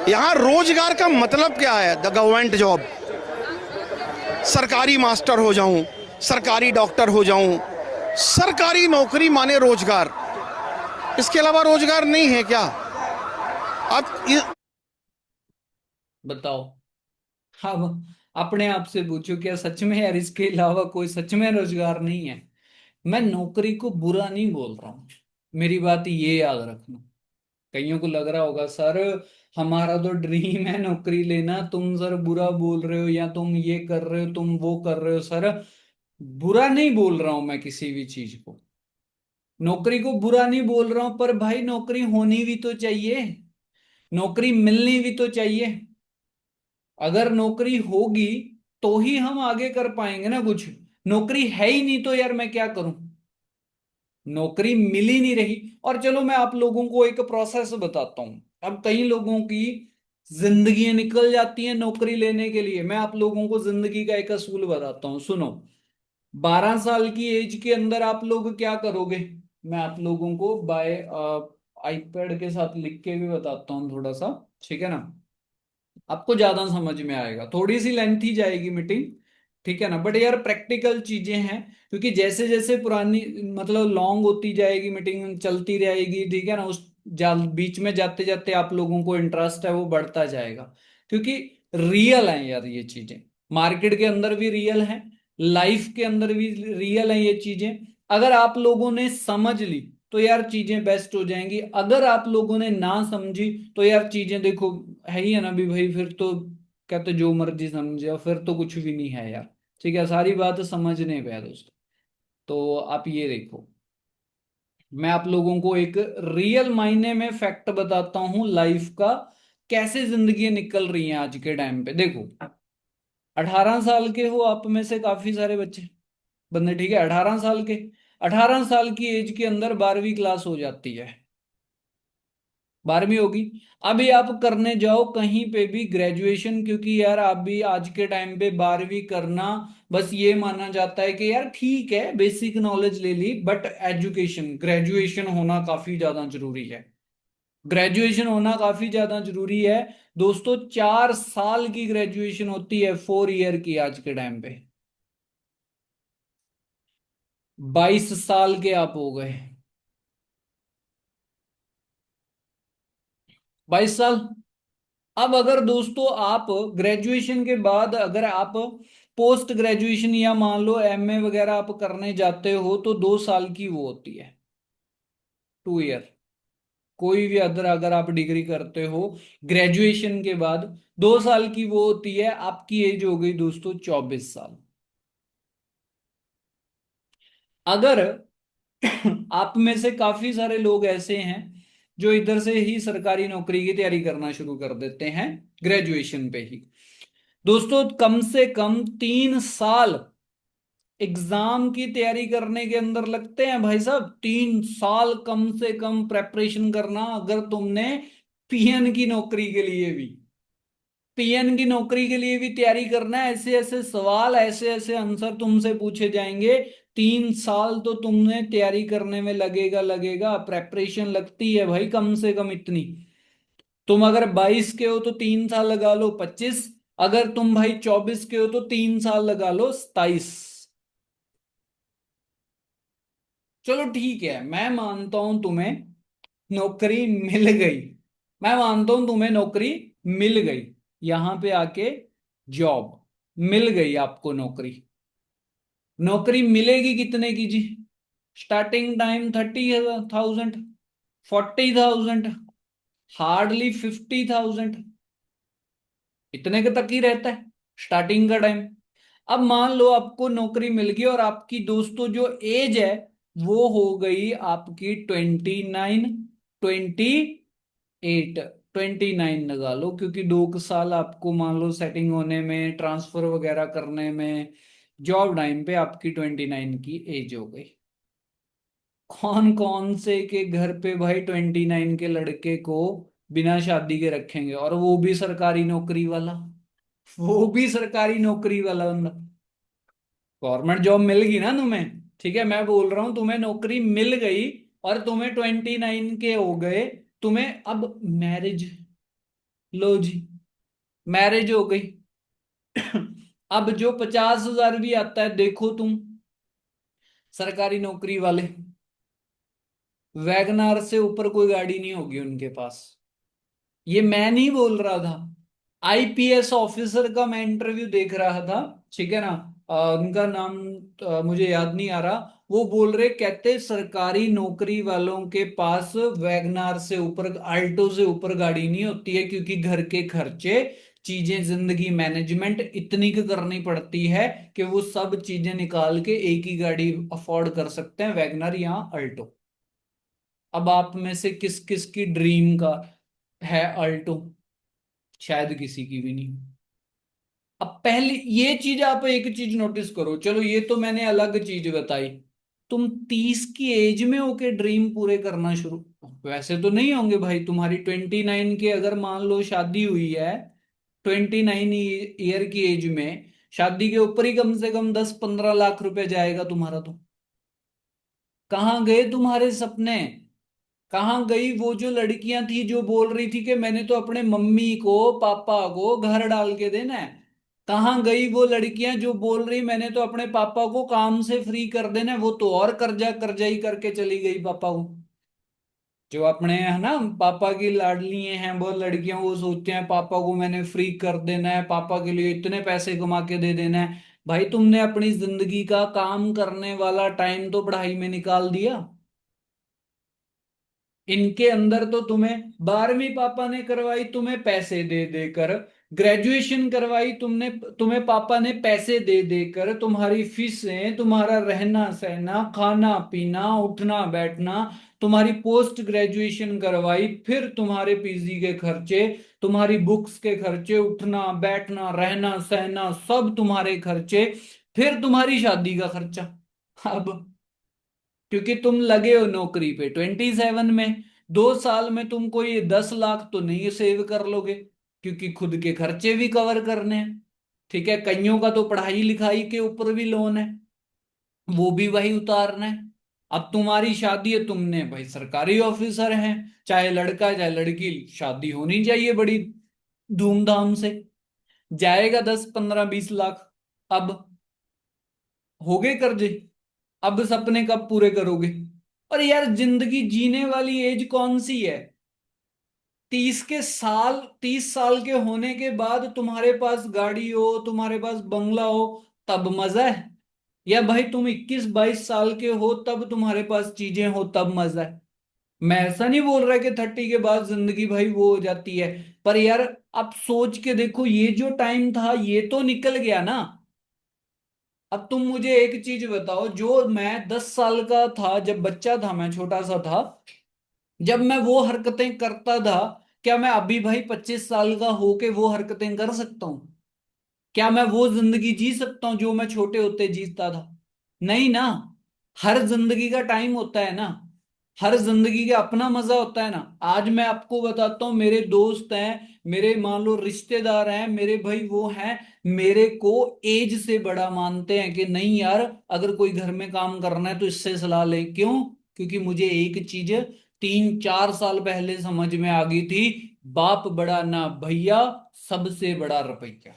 यहां रोजगार का मतलब क्या है? द गवर्नमेंट जॉब, सरकारी मास्टर हो जाऊं, सरकारी डॉक्टर हो जाऊं, सरकारी नौकरी माने रोजगार। इसके अलावा रोजगार नहीं है क्या? आप बताओ, हाँ अपने आप से पूछो, क्या सच में यार इसके अलावा कोई सच में रोजगार नहीं है? मैं नौकरी को बुरा नहीं बोल रहा हूं, मेरी बात ये याद रखना। कईयों को लग रहा होगा सर हमारा तो ड्रीम है नौकरी लेना, तुम सर बुरा बोल रहे हो या तुम ये कर रहे हो, तुम वो कर रहे हो। सर बुरा नहीं बोल रहा हूं मैं किसी भी चीज को, नौकरी को बुरा नहीं बोल रहा हूं, पर भाई नौकरी होनी भी तो चाहिए, नौकरी मिलनी भी तो चाहिए। अगर नौकरी होगी तो ही हम आगे कर पाएंगे ना कुछ। नौकरी है ही नहीं तो यार मैं क्या करूं? नौकरी मिल ही नहीं रही। और चलो मैं आप लोगों को एक प्रोसेस बताता हूं। अब कई लोगों की जिंदगी निकल जाती है नौकरी लेने के लिए। मैं आप लोगों को जिंदगी का एक असूल बताता हूं, सुनो। 12 साल की एज के अंदर आप लोग क्या करोगे, मैं आप लोगों को बाय आईपैड के साथ लिख के भी बताता हूँ थोड़ा सा, ठीक है ना, आपको ज्यादा समझ में आएगा। थोड़ी सी लेंथी जाएगी मीटिंग, ठीक है ना, बट यार प्रैक्टिकल चीजें हैं, क्योंकि जैसे जैसे पुरानी मतलब लॉन्ग होती जाएगी मीटिंग चलती रहेगी, ठीक है ना, उस बीच में जाते जाते आप लोगों को इंटरेस्ट है वो बढ़ता जाएगा, क्योंकि रियल है यार ये चीजें, मार्केट के अंदर भी रियल है, लाइफ के अंदर भी रियल है ये चीजें। अगर आप लोगों ने समझ ली तो यार चीजें बेस्ट हो जाएंगी, अगर आप लोगों ने ना समझी तो यार चीजें देखो है ही है ना भी भाई, फिर तो कहते जो मर्जी समझे, फिर तो कुछ भी नहीं है यार, ठीक है, सारी बात समझने पे है दोस्तों। तो आप ये देखो, मैं आप लोगों को एक रियल मायने में फैक्ट बताता हूं लाइफ का, कैसे जिंदगी निकल रही हैं आज के टाइम पे। देखो 18 साल के हो आप में से काफी सारे बच्चे बंदे, ठीक है, 18 साल के, 18 साल की एज के अंदर 12वीं क्लास हो जाती है, 12वीं होगी। अभी आप करने जाओ कहीं पे भी ग्रेजुएशन, क्योंकि यार आप भी आज के टाइम पे 12वीं करना बस ये माना जाता है कि यार ठीक है बेसिक नॉलेज ले ली, बट एजुकेशन ग्रेजुएशन होना काफी ज्यादा जरूरी है, ग्रेजुएशन होना काफी ज्यादा जरूरी है दोस्तों। 4 साल की ग्रेजुएशन होती है, 4 ईयर की आज के टाइम पे। 22 साल के आप हो गए, 22 साल अब अगर दोस्तों आप ग्रेजुएशन के बाद अगर आप पोस्ट ग्रेजुएशन या मान लो एमए वगैरह आप करने जाते हो तो 2 साल की वो होती है, 2 ईयर। कोई भी अगर आप डिग्री करते हो ग्रेजुएशन के बाद 2 साल की वो होती है। आपकी एज हो गई दोस्तों 24 साल। अगर आप में से काफी सारे लोग ऐसे हैं जो इधर से ही सरकारी नौकरी की तैयारी करना शुरू कर देते हैं ग्रेजुएशन पे ही। दोस्तों कम से कम 3 साल एग्जाम की तैयारी करने के अंदर लगते हैं भाई साहब। 3 साल कम से कम प्रेपरेशन करना। अगर तुमने पीएन की नौकरी के लिए भी तैयारी करना है, ऐसे ऐसे सवाल ऐसे ऐसे आंसर तुमसे पूछे जाएंगे। 3 साल तो तुमने तैयारी करने में लगेगा। प्रेपरेशन लगती है भाई कम से कम इतनी। तुम अगर 22 के हो तो 3 साल लगा लो 25। अगर तुम भाई 24 के हो तो 3 साल लगा लो 27। चलो ठीक है, मैं मानता हूं तुम्हें नौकरी मिल गई। यहां पे आके जॉब मिल गई आपको। नौकरी मिलेगी कितने की जी? स्टार्टिंग टाइम 30,000, 40,000, हार्डली 50,000, इतने के तक ही रहता है स्टार्टिंग का टाइम। अब मान लो आपको नौकरी मिल गई और आपकी दोस्तों जो एज है वो हो गई आपकी 29, 28, 29 लगा लो, क्योंकि 2 साल आपको मान लो सेटिंग होने में, ट्रांसफर वगैरह करने में, जॉब टाइम पे आपकी 29 की एज हो गई। कौन कौन से के घर पे भाई 29 के लड़के को बिना शादी के रखेंगे, और वो भी सरकारी नौकरी वाला बंदा। गवर्नमेंट जॉब मिल गई ना तुम्हें, ठीक है, मैं बोल रहा हूं तुम्हें नौकरी मिल गई और तुम्हें 29 के हो गए, तुम्हें अब मैरिज, लो जी मैरिज हो गई। अब जो 50,000 भी आता है, देखो तुम सरकारी नौकरी वाले वैगनार से ऊपर कोई गाड़ी नहीं होगी उनके पास। ये मैं नहीं बोल रहा था, आईपीएस ऑफिसर का मैं इंटरव्यू देख रहा था, ठीक है ना। उनका नाम मुझे याद नहीं आ रहा। वो बोल रहे, कहते सरकारी नौकरी वालों के पास वैगनार से ऊपर, आल्टो से ऊपर गाड़ी नहीं होती है, क्योंकि घर के खर्चे, चीजें, जिंदगी मैनेजमेंट इतनी की करनी पड़ती है कि वो सब चीजें निकाल के एक ही गाड़ी अफोर्ड कर सकते हैं, वैगनर या अल्टो। अब आप में से किस किस की ड्रीम का है अल्टो? शायद किसी की भी नहीं। अब पहले ये चीज, आप एक चीज नोटिस करो, चलो ये तो मैंने अलग चीज बताई। तुम 30 की एज में होके ड्रीम पूरे करना शुरू, वैसे तो नहीं होंगे भाई। तुम्हारी 29 के अगर मान लो शादी हुई है, 29 ईयर की एज में शादी के ऊपर ही कम से कम 10-15 लाख रुपए जाएगा तुम्हारा। तो कहाँ गए तुम्हारे सपने? कहाँ गई वो जो लड़कियां थी जो बोल रही थी कि मैंने तो अपने मम्मी को पापा को घर डाल के देना है? कहाँ गई वो लड़कियां जो बोल रही मैंने तो अपने पापा को काम से फ्री कर देना है? वो तो और कर्जा ही करके चली गई पापा को। जो अपने है ना पापा की लाडली हैं वो लड़कियां, वो सोचते हैं पापा को मैंने फ्री कर देना है, पापा के लिए इतने पैसे कमा के दे देना है। भाई तुमने अपनी जिंदगी का काम करने वाला टाइम तो पढ़ाई में निकाल दिया। इनके अंदर तो तुम्हें 12वीं पापा ने करवाई तुम्हें पैसे दे देकर, ग्रेजुएशन करवाई तुम्हें पापा ने पैसे दे देकर, तुम्हारी फीसें, तुम्हारा रहना सहना, खाना पीना, उठना बैठना, तुम्हारी पोस्ट ग्रेजुएशन करवाई, फिर तुम्हारे पीजी के खर्चे, तुम्हारी बुक्स के खर्चे, उठना बैठना रहना सहना सब तुम्हारे खर्चे, फिर तुम्हारी शादी का खर्चा। अब क्योंकि तुम लगे हो नौकरी पे 27 में, 2 साल में तुम कोई 10 लाख तो नहीं सेव कर लोगे, क्योंकि खुद के खर्चे भी कवर करने हैं, ठीक है। कईयों का तो पढ़ाई लिखाई के ऊपर भी लोन है, वो भी वही उतारना है। अब तुम्हारी शादी है, तुमने भाई सरकारी ऑफिसर हैं, चाहे लड़का चाहे लड़की, शादी होनी चाहिए बड़ी धूमधाम से, जाएगा 10-15-20 लाख। अब हो गए कर्जे, अब सपने कब पूरे करोगे? और यार जिंदगी जीने वाली एज कौन सी है? 30 साल के होने के बाद तुम्हारे पास गाड़ी हो, तुम्हारे पास बंगला हो, तब मजा है? या भाई तुम 21-22 साल के हो तब तुम्हारे पास चीजें हो तब मजा है? मैं ऐसा नहीं बोल रहा कि 30 के बाद जिंदगी भाई वो हो जाती है, पर यार अब सोच के देखो, ये जो टाइम था ये तो निकल गया ना। अब तुम मुझे एक चीज बताओ, जो मैं 10 साल का था, जब बच्चा था, मैं छोटा सा था, जब मैं वो हरकतें करता था, क्या मैं अभी भाई 25 साल का होके वो हरकतें कर सकता हूं? क्या मैं वो जिंदगी जी सकता हूं जो मैं छोटे होते जीता था? नहीं ना। हर जिंदगी का टाइम होता है ना, हर जिंदगी का अपना मजा होता है ना। आज मैं आपको बताता हूँ, मेरे दोस्त हैं, मेरे मान लो रिश्तेदार हैं, मेरे भाई वो हैं, मेरे को एज से बड़ा मानते हैं कि नहीं यार, अगर कोई घर में काम करना है तो इससे सलाह ले। क्यों? क्योंकि मुझे एक चीज 3-4 साल पहले समझ में आ गई थी, बाप बड़ा ना भैया, सबसे बड़ा रुपया।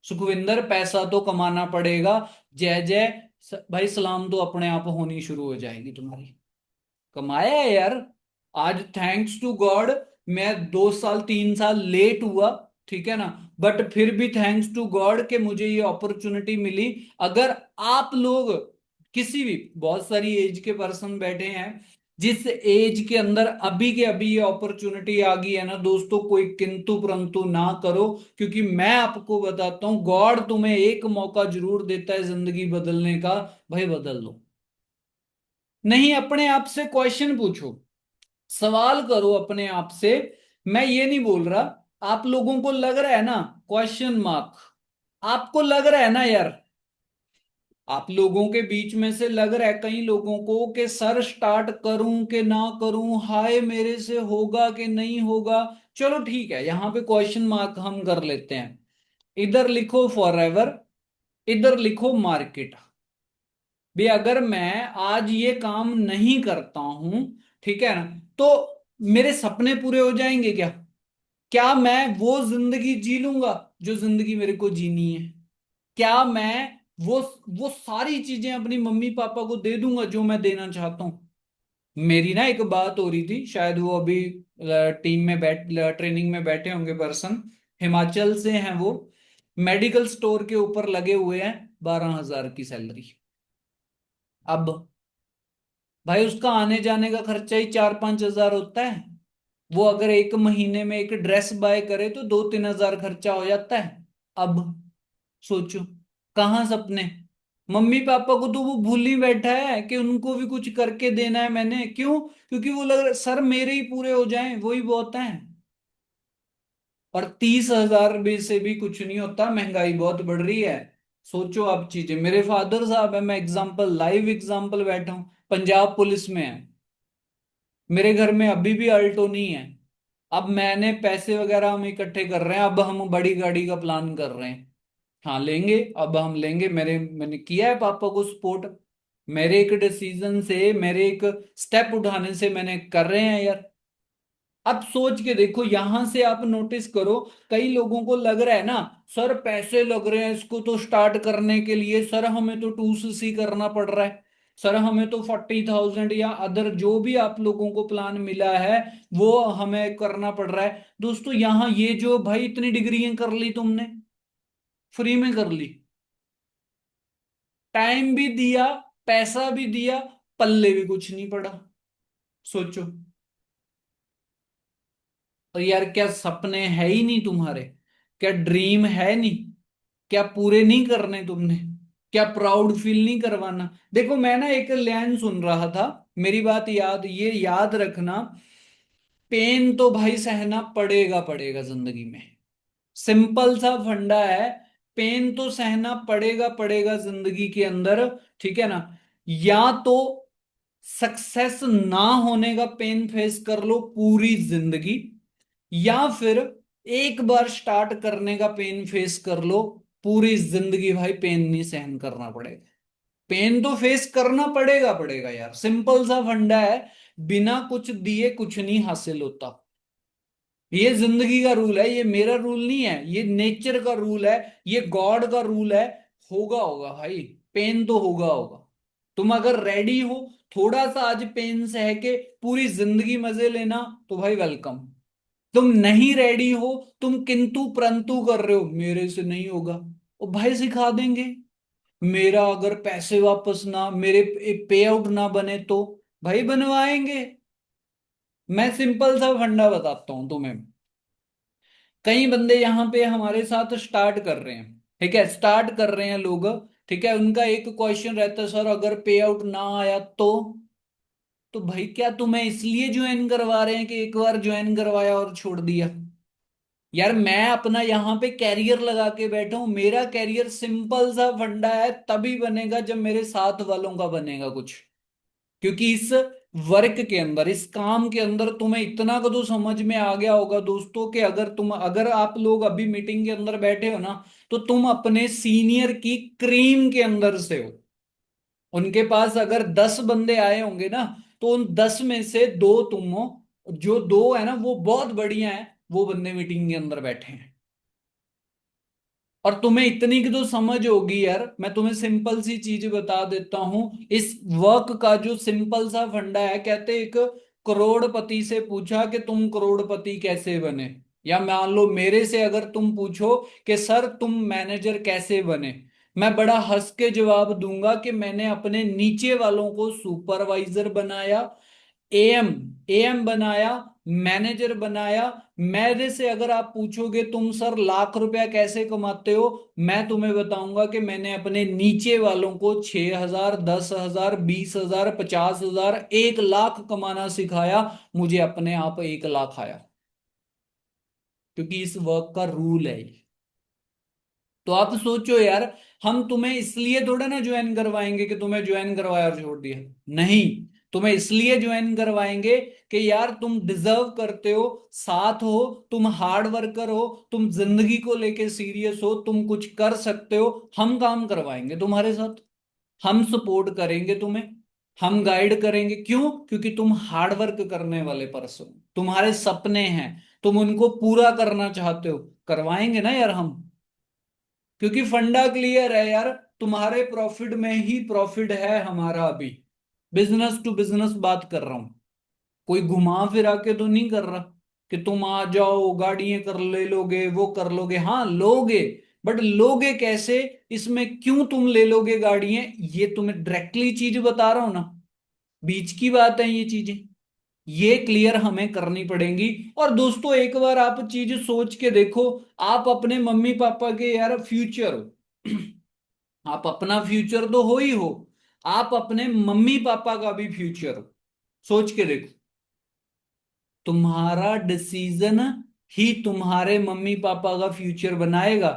सुखविंदर, पैसा तो कमाना पड़ेगा। जय जय भाई, सलाम तो अपने आप होनी शुरू हो जाएगी तुम्हारी। कमाया है यार। आज थैंक्स टू गॉड मैं 2 साल 3 साल लेट हुआ, ठीक है ना, बट फिर भी थैंक्स टू गॉड कि मुझे ये अपॉर्चुनिटी मिली। अगर आप लोग किसी भी, बहुत सारी एज के पर्सन बैठे हैं, जिस एज के अंदर अभी के अभी ये अपॉर्चुनिटी आ गई है ना दोस्तों, कोई किंतु परंतु ना करो। क्योंकि मैं आपको बताता हूं, गॉड तुम्हें एक मौका जरूर देता है जिंदगी बदलने का, भाई बदल लो। नहीं, अपने आप से क्वेश्चन पूछो, सवाल करो अपने आप से। मैं ये नहीं बोल रहा, आप लोगों को लग रहा है ना क्वेश्चन मार्क, आपको लग रहा है ना यार, आप लोगों के बीच में से लग रहा है कई लोगों को कि सर स्टार्ट करूं कि ना करूं, हाय मेरे से होगा कि नहीं होगा। चलो ठीक है, यहां पे क्वेश्चन मार्क हम कर लेते हैं। इधर लिखो फॉरएवर, इधर लिखो मार्केट। भी अगर मैं आज ये काम नहीं करता हूं, ठीक है ना, तो मेरे सपने पूरे हो जाएंगे क्या? क्या मैं वो जिंदगी जी लूंगा जो जिंदगी मेरे को जीनी है? क्या मैं वो सारी चीजें अपनी मम्मी पापा को दे दूंगा जो मैं देना चाहता हूं? मेरी ना एक बात हो रही थी, शायद वो अभी टीम में ट्रेनिंग में बैठे होंगे पर्सन, हिमाचल से हैं वो, मेडिकल स्टोर के ऊपर लगे हुए हैं, 12,000 की सैलरी। अब भाई उसका आने जाने का खर्चा ही 4-5 हजार होता है। वो अगर एक महीने में एक ड्रेस बाय करे तो 2-3 हजार खर्चा हो जाता है। अब सोचो, कहाँ सपने? मम्मी पापा को तो वो भूल ही बैठा है कि उनको भी कुछ करके देना है मैंने। क्यों? क्योंकि वो लग रहा सर मेरे ही पूरे हो जाएं वही बहुत है। और 30,000 भी से भी कुछ नहीं होता, महंगाई बहुत बढ़ रही है। सोचो आप चीजें। मेरे फादर साहब है, मैं एग्जाम्पल, लाइव एग्जाम्पल बैठा हूं, पंजाब पुलिस में है। मेरे घर में अभी भी अल्टो नहीं है। अब मैंने पैसे वगैरह हम इकट्ठे कर रहे हैं, अब हम बड़ी गाड़ी का प्लान कर रहे हैं। हाँ लेंगे, अब हम लेंगे। मैंने किया है पापा को सपोर्ट, मेरे एक डिसीजन से, मेरे एक स्टेप उठाने से मैंने कर रहे हैं यार। अब सोच के देखो, यहां से आप नोटिस करो, कई लोगों को लग रहा है ना सर पैसे लग रहे हैं इसको तो स्टार्ट करने के लिए, सर हमें तो 2cc करना पड़ रहा है, सर हमें तो 40,000 या अदर जो भी आप लोगों को प्लान मिला है वो हमें करना पड़ रहा है। दोस्तों यहां ये जो भाई इतनी डिग्रियां कर ली तुमने, फ्री में कर ली, टाइम भी दिया, पैसा भी दिया, पल्ले भी कुछ नहीं पड़ा। सोचो। और यार क्या सपने है ही नहीं तुम्हारे? क्या ड्रीम है नहीं? क्या पूरे नहीं करने तुमने? क्या प्राउड फील नहीं करवाना? देखो मैं ना एक लाइन सुन रहा था, मेरी बात ये याद रखना, पेन तो भाई सहना पड़ेगा पड़ेगा जिंदगी में। सिंपल सा फंडा है, पेन तो सहना पड़ेगा पड़ेगा जिंदगी के अंदर, ठीक है ना। या तो सक्सेस ना होने का पेन फेस कर लो पूरी जिंदगी, या फिर एक बार स्टार्ट करने का पेन फेस कर लो पूरी जिंदगी। भाई पेन नहीं सहन करना पड़ेगा, पेन तो फेस करना पड़ेगा पड़ेगा यार। सिंपल सा फंडा है, बिना कुछ दिए कुछ नहीं हासिल होता। ये जिंदगी का रूल है, ये मेरा रूल नहीं है, ये नेचर का रूल है, ये गॉड का रूल है। होगा होगा भाई, पेन तो होगा होगा। तुम अगर रेडी हो थोड़ा सा आज पेन सह के पूरी जिंदगी मजे लेना, तो भाई वेलकम। तुम नहीं रेडी हो, तुम किंतु परंतु कर रहे हो, मेरे से नहीं होगा। ओ भाई सिखा देंगे। मेरा अगर पैसे वापस ना, मेरे पे आउट ना बने तो भाई बनवाएंगे। मैं सिंपल सा फंडा बताता हूं तुम्हें। कई बंदे यहाँ पे हमारे साथ स्टार्ट कर रहे हैं, ठीक है, स्टार्ट कर रहे हैं लोग, ठीक है। उनका एक क्वेश्चन रहता है, सर अगर पे आउट ना आया तो भाई क्या तुम्हें इसलिए ज्वाइन करवा रहे हैं कि एक बार ज्वाइन करवाया और छोड़ दिया? यार मैं अपना यहाँ पे कैरियर लगा के बैठा हूं। मेरा कैरियर सिंपल सा फंडा है, तभी बनेगा जब मेरे साथ वालों का बनेगा कुछ। क्योंकि इस वर्क के अंदर, इस काम के अंदर तुम्हें इतना को तो समझ में आ गया होगा दोस्तों कि अगर आप लोग अभी मीटिंग के अंदर बैठे हो ना, तो तुम अपने सीनियर की क्रीम के अंदर से हो। उनके पास अगर 10 बंदे आए होंगे ना, तो उन 10 में से 2 तुम हो। जो 2 है ना वो बहुत बढ़िया है, वो बंदे मीटिंग के अंदर बैठे हैं। और तुम्हें इतनी की तो समझ होगी यार, मैं तुम्हें सिंपल सी चीज बता देता हूं। इस वर्क का जो सिंपल सा फंडा है, कहते एक करोड़पति से पूछा कि तुम करोड़पति कैसे बने, या मान लो मेरे से अगर तुम पूछो कि सर तुम मैनेजर कैसे बने, मैं बड़ा हंस के जवाब दूंगा कि मैंने अपने नीचे वालों को सुपरवाइजर बनाया, एएम एएम बनाया, मैनेजर बनाया। मेरे से अगर आप पूछोगे तुम सर लाख रुपया कैसे कमाते हो, मैं तुम्हें बताऊंगा कि मैंने अपने नीचे वालों को 6,000, 10,000, 20,000, 50,000, 1 लाख कमाना सिखाया। मुझे अपने आप 1 लाख आया, क्योंकि इस वर्क का रूल है ये। तो आप सोचो यार, हम तुम्हें इसलिए थोड़ा ना ज्वाइन करवाएंगे कि तुम्हें ज्वाइन करवाया और छोड़ दिया, नहीं। तुम्हें इसलिए ज्वाइन करवाएंगे कि यार तुम डिजर्व करते हो, साथ हो, तुम हार्ड वर्कर हो, तुम जिंदगी को लेके सीरियस हो, तुम कुछ कर सकते हो। हम काम करवाएंगे तुम्हारे साथ, हम सपोर्ट करेंगे तुम्हें, हम गाइड करेंगे। क्यों? क्योंकि तुम हार्ड वर्क करने वाले पर्सन, तुम्हारे सपने हैं, तुम उनको पूरा करना चाहते हो, करवाएंगे ना यार हम। क्योंकि फंडा क्लियर है यार, तुम्हारे प्रॉफिट में ही प्रॉफिट है हमारा। अभी बिजनेस टू बिजनेस बात कर रहा हूं, कोई घुमा फिरा के तो नहीं कर रहा कि तुम आ जाओ गाड़ियां कर ले लोगे, वो कर लोगे। हाँ लोगे, बट लोगे कैसे, इसमें क्यों तुम ले लोगे गाड़ियां, ये तुम्हें डायरेक्टली चीज बता रहा हूं ना। बीच की बात है ये चीजें, ये क्लियर हमें करनी पड़ेंगी। और दोस्तों एक बार आप चीज सोच के देखो, आप अपने मम्मी पापा के यार फ्यूचर हो। आप अपना फ्यूचर तो हो ही हो, आप अपने मम्मी पापा का भी फ्यूचर हो। सोच के देखो, तुम्हारा डिसीजन ही तुम्हारे मम्मी पापा का फ्यूचर बनाएगा।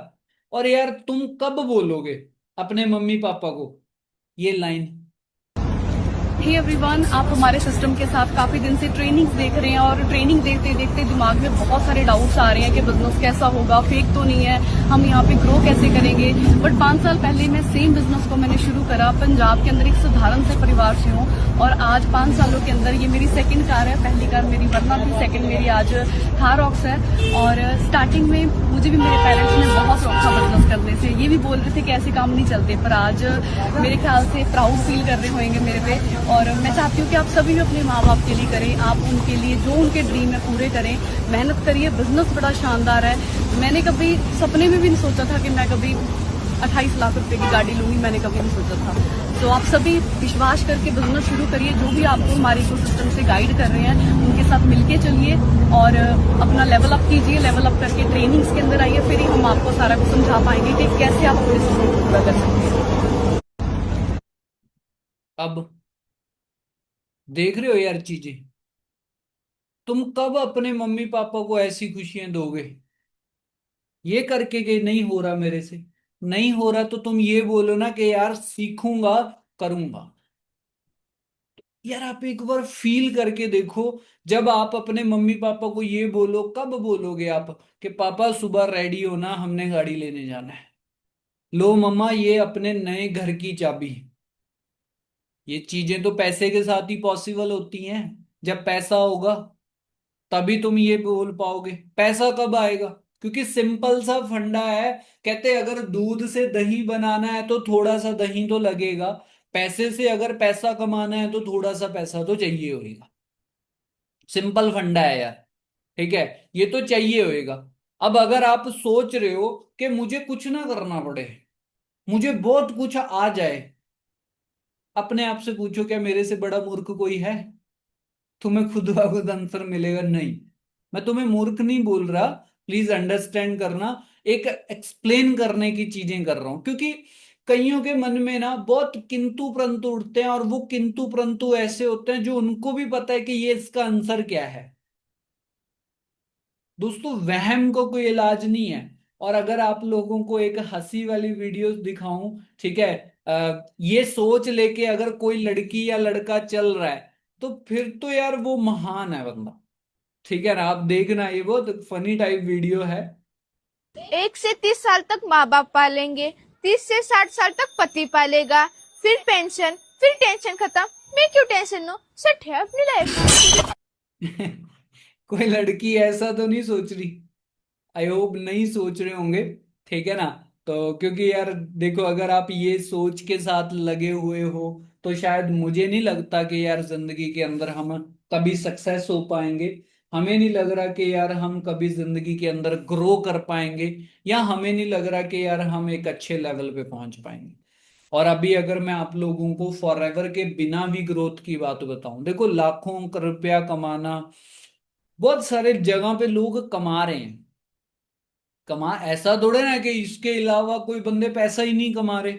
और यार तुम कब बोलोगे अपने मम्मी पापा को ये लाइन? हे एवरीवन, आप हमारे सिस्टम के साथ काफी दिन से ट्रेनिंग्स देख रहे हैं और ट्रेनिंग देखते देखते दिमाग में बहुत सारे डाउट्स आ रहे हैं कि बिजनेस कैसा होगा, फेक तो नहीं है, हम यहाँ पे ग्रो कैसे करेंगे। बट 5 साल पहले मैं सेम बिजनेस को मैंने शुरू करा, पंजाब के अंदर एक साधारण से परिवार से हूँ, और आज 5 सालों के अंदर ये मेरी सेकंड कार है। पहली कार मेरी वर्ना थी, सेकंड मेरी आज थार रॉक्स है। और स्टार्टिंग में मुझे भी मेरे पेरेंट्स ने बहुत रोका बिजनेस करने से, ये भी बोल रहे थे कि ऐसे काम नहीं चलते, पर आज मेरे ख्याल से प्राउड फील कर रहे होंगे मेरे पे। और मैं चाहती हूँ कि आप सभी भी अपने माँ बाप के लिए करें, आप उनके लिए जो उनके ड्रीम है पूरे करें, मेहनत करिए। बिजनेस बड़ा शानदार है, मैंने कभी सपने में भी नहीं सोचा था कि मैं कभी 28 लाख रुपए की गाड़ी लूंगी, मैंने कभी नहीं सोचा था। तो आप सभी विश्वास करके बिजनेस शुरू करिए। जो भी आपको हमारे इकोसिस्टम से गाइड कर रहे हैं उनके साथ मिलके चलिए और अपना लेवल अप कीजिए। लेवल अप करके ट्रेनिंग्स के अंदर आइए, फिर ही हम आपको सारा कुछ समझा पाएंगे कि कैसे आप अपने सपनों को पूरा कर सकते हैं। अब देख रहे हो यार चीजें, तुम कब अपने मम्मी पापा को ऐसी खुशियां दोगे ये करके कि नहीं हो रहा मेरे से, नहीं हो रहा, तो तुम ये बोलो ना कि यार सीखूंगा, करूंगा। यार आप एक बार फील करके देखो, जब आप अपने मम्मी पापा को ये बोलो, कब बोलोगे आप कि पापा सुबह रेडी हो ना, हमने गाड़ी लेने जाना है, लो मम्मा ये अपने नए घर की चाबी। ये चीजें तो पैसे के साथ ही पॉसिबल होती हैं। जब पैसा होगा तभी तुम ये बोल पाओगे। पैसा कब आएगा? क्योंकि सिंपल सा फंडा है, कहते अगर दूध से दही बनाना है तो थोड़ा सा दही तो लगेगा, पैसे से अगर पैसा कमाना है तो थोड़ा सा पैसा तो चाहिए होगा। सिंपल फंडा है यार, ठीक है, ये तो चाहिए होएगा। अब अगर आप सोच रहे हो कि मुझे कुछ ना करना पड़े, मुझे बहुत कुछ आ जाए, अपने आप से पूछो क्या मेरे से बड़ा मूर्ख कोई है? तुम्हें खुद ब खुद आंसर मिलेगा नहीं। मैं तुम्हें मूर्ख नहीं बोल रहा, प्लीज अंडरस्टैंड करना, एक एक्सप्लेन करने की चीजें कर रहा हूं, क्योंकि कईयों के मन में ना बहुत किंतु परंतु उठते हैं, और वो किंतु परंतु ऐसे होते हैं जो उनको भी पता है कि ये इसका आंसर क्या है। दोस्तों वहम को कोई इलाज नहीं है। और अगर आप लोगों को एक हंसी वाली वीडियो दिखाऊं, ठीक है, ये सोच लेके अगर कोई लड़की या लड़का चल रहा है, तो फिर तो यार वो महान है बंदा। ठीक है ना, आप देखना, ये बहुत फनी टाइप वीडियो है। 1 से 30 साल तक माँ बाप पालेंगे, 30 से 60 साल तक पति पालेगा, फिर पेंशन, फिर टेंशन खत्म। मैं क्यों टेंशन लूं, सेट है अपनी लाइफ। कोई लड़की ऐसा तो नहीं सोच रही, आई होप नहीं सोच रहे होंगे, ठीक है ना। तो क्योंकि यार देखो, अगर आप ये सोच के साथ लगे हुए हो तो शायद मुझे नहीं लगता कि यार जिंदगी के अंदर हम कभी सक्सेस हो पाएंगे। हमें नहीं लग रहा कि यार हम कभी जिंदगी के अंदर ग्रो कर पाएंगे, या हमें नहीं लग रहा कि यार हम एक अच्छे लेवल पे पहुंच पाएंगे। और अभी अगर मैं आप लोगों को फॉरएवर के बिना भी ग्रोथ की बात बताऊं, देखो लाखों रुपया कमाना, बहुत सारे जगह पे लोग कमा रहे हैं। कमा ऐसा थोड़े ना कि इसके अलावा कोई बंदे पैसा ही नहीं कमा रहे,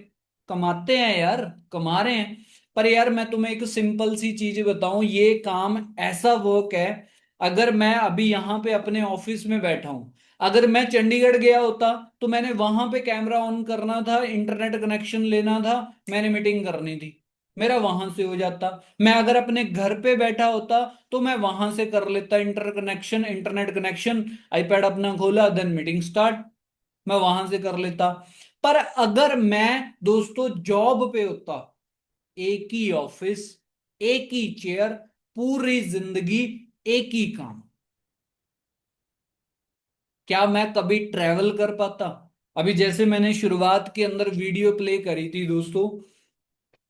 कमाते हैं यार, कमा रहे हैं। पर यार मैं तुम्हें एक सिंपल सी चीज बताऊं, ये काम ऐसा वर्क है, अगर मैं अभी यहाँ पे अपने ऑफिस में बैठा हूं, अगर मैं चंडीगढ़ गया होता तो मैंने वहां पे कैमरा ऑन करना था, इंटरनेट कनेक्शन लेना था, मैंने मीटिंग करनी थी, मेरा वहां से हो जाता। मैं अगर अपने घर पे बैठा होता तो मैं वहां से कर लेता इंटरनेट कनेक्शन, आईपैड अपना खोला, देन मीटिंग स्टार्ट, मैं वहां से कर लेता। पर अगर मैं दोस्तों जॉब पे होता, एक ही ऑफिस, एक ही चेयर, पूरी जिंदगी एक ही काम, क्या मैं कभी ट्रेवल कर पाता? अभी जैसे मैंने शुरुआत के अंदर वीडियो प्ले करी थी दोस्तों,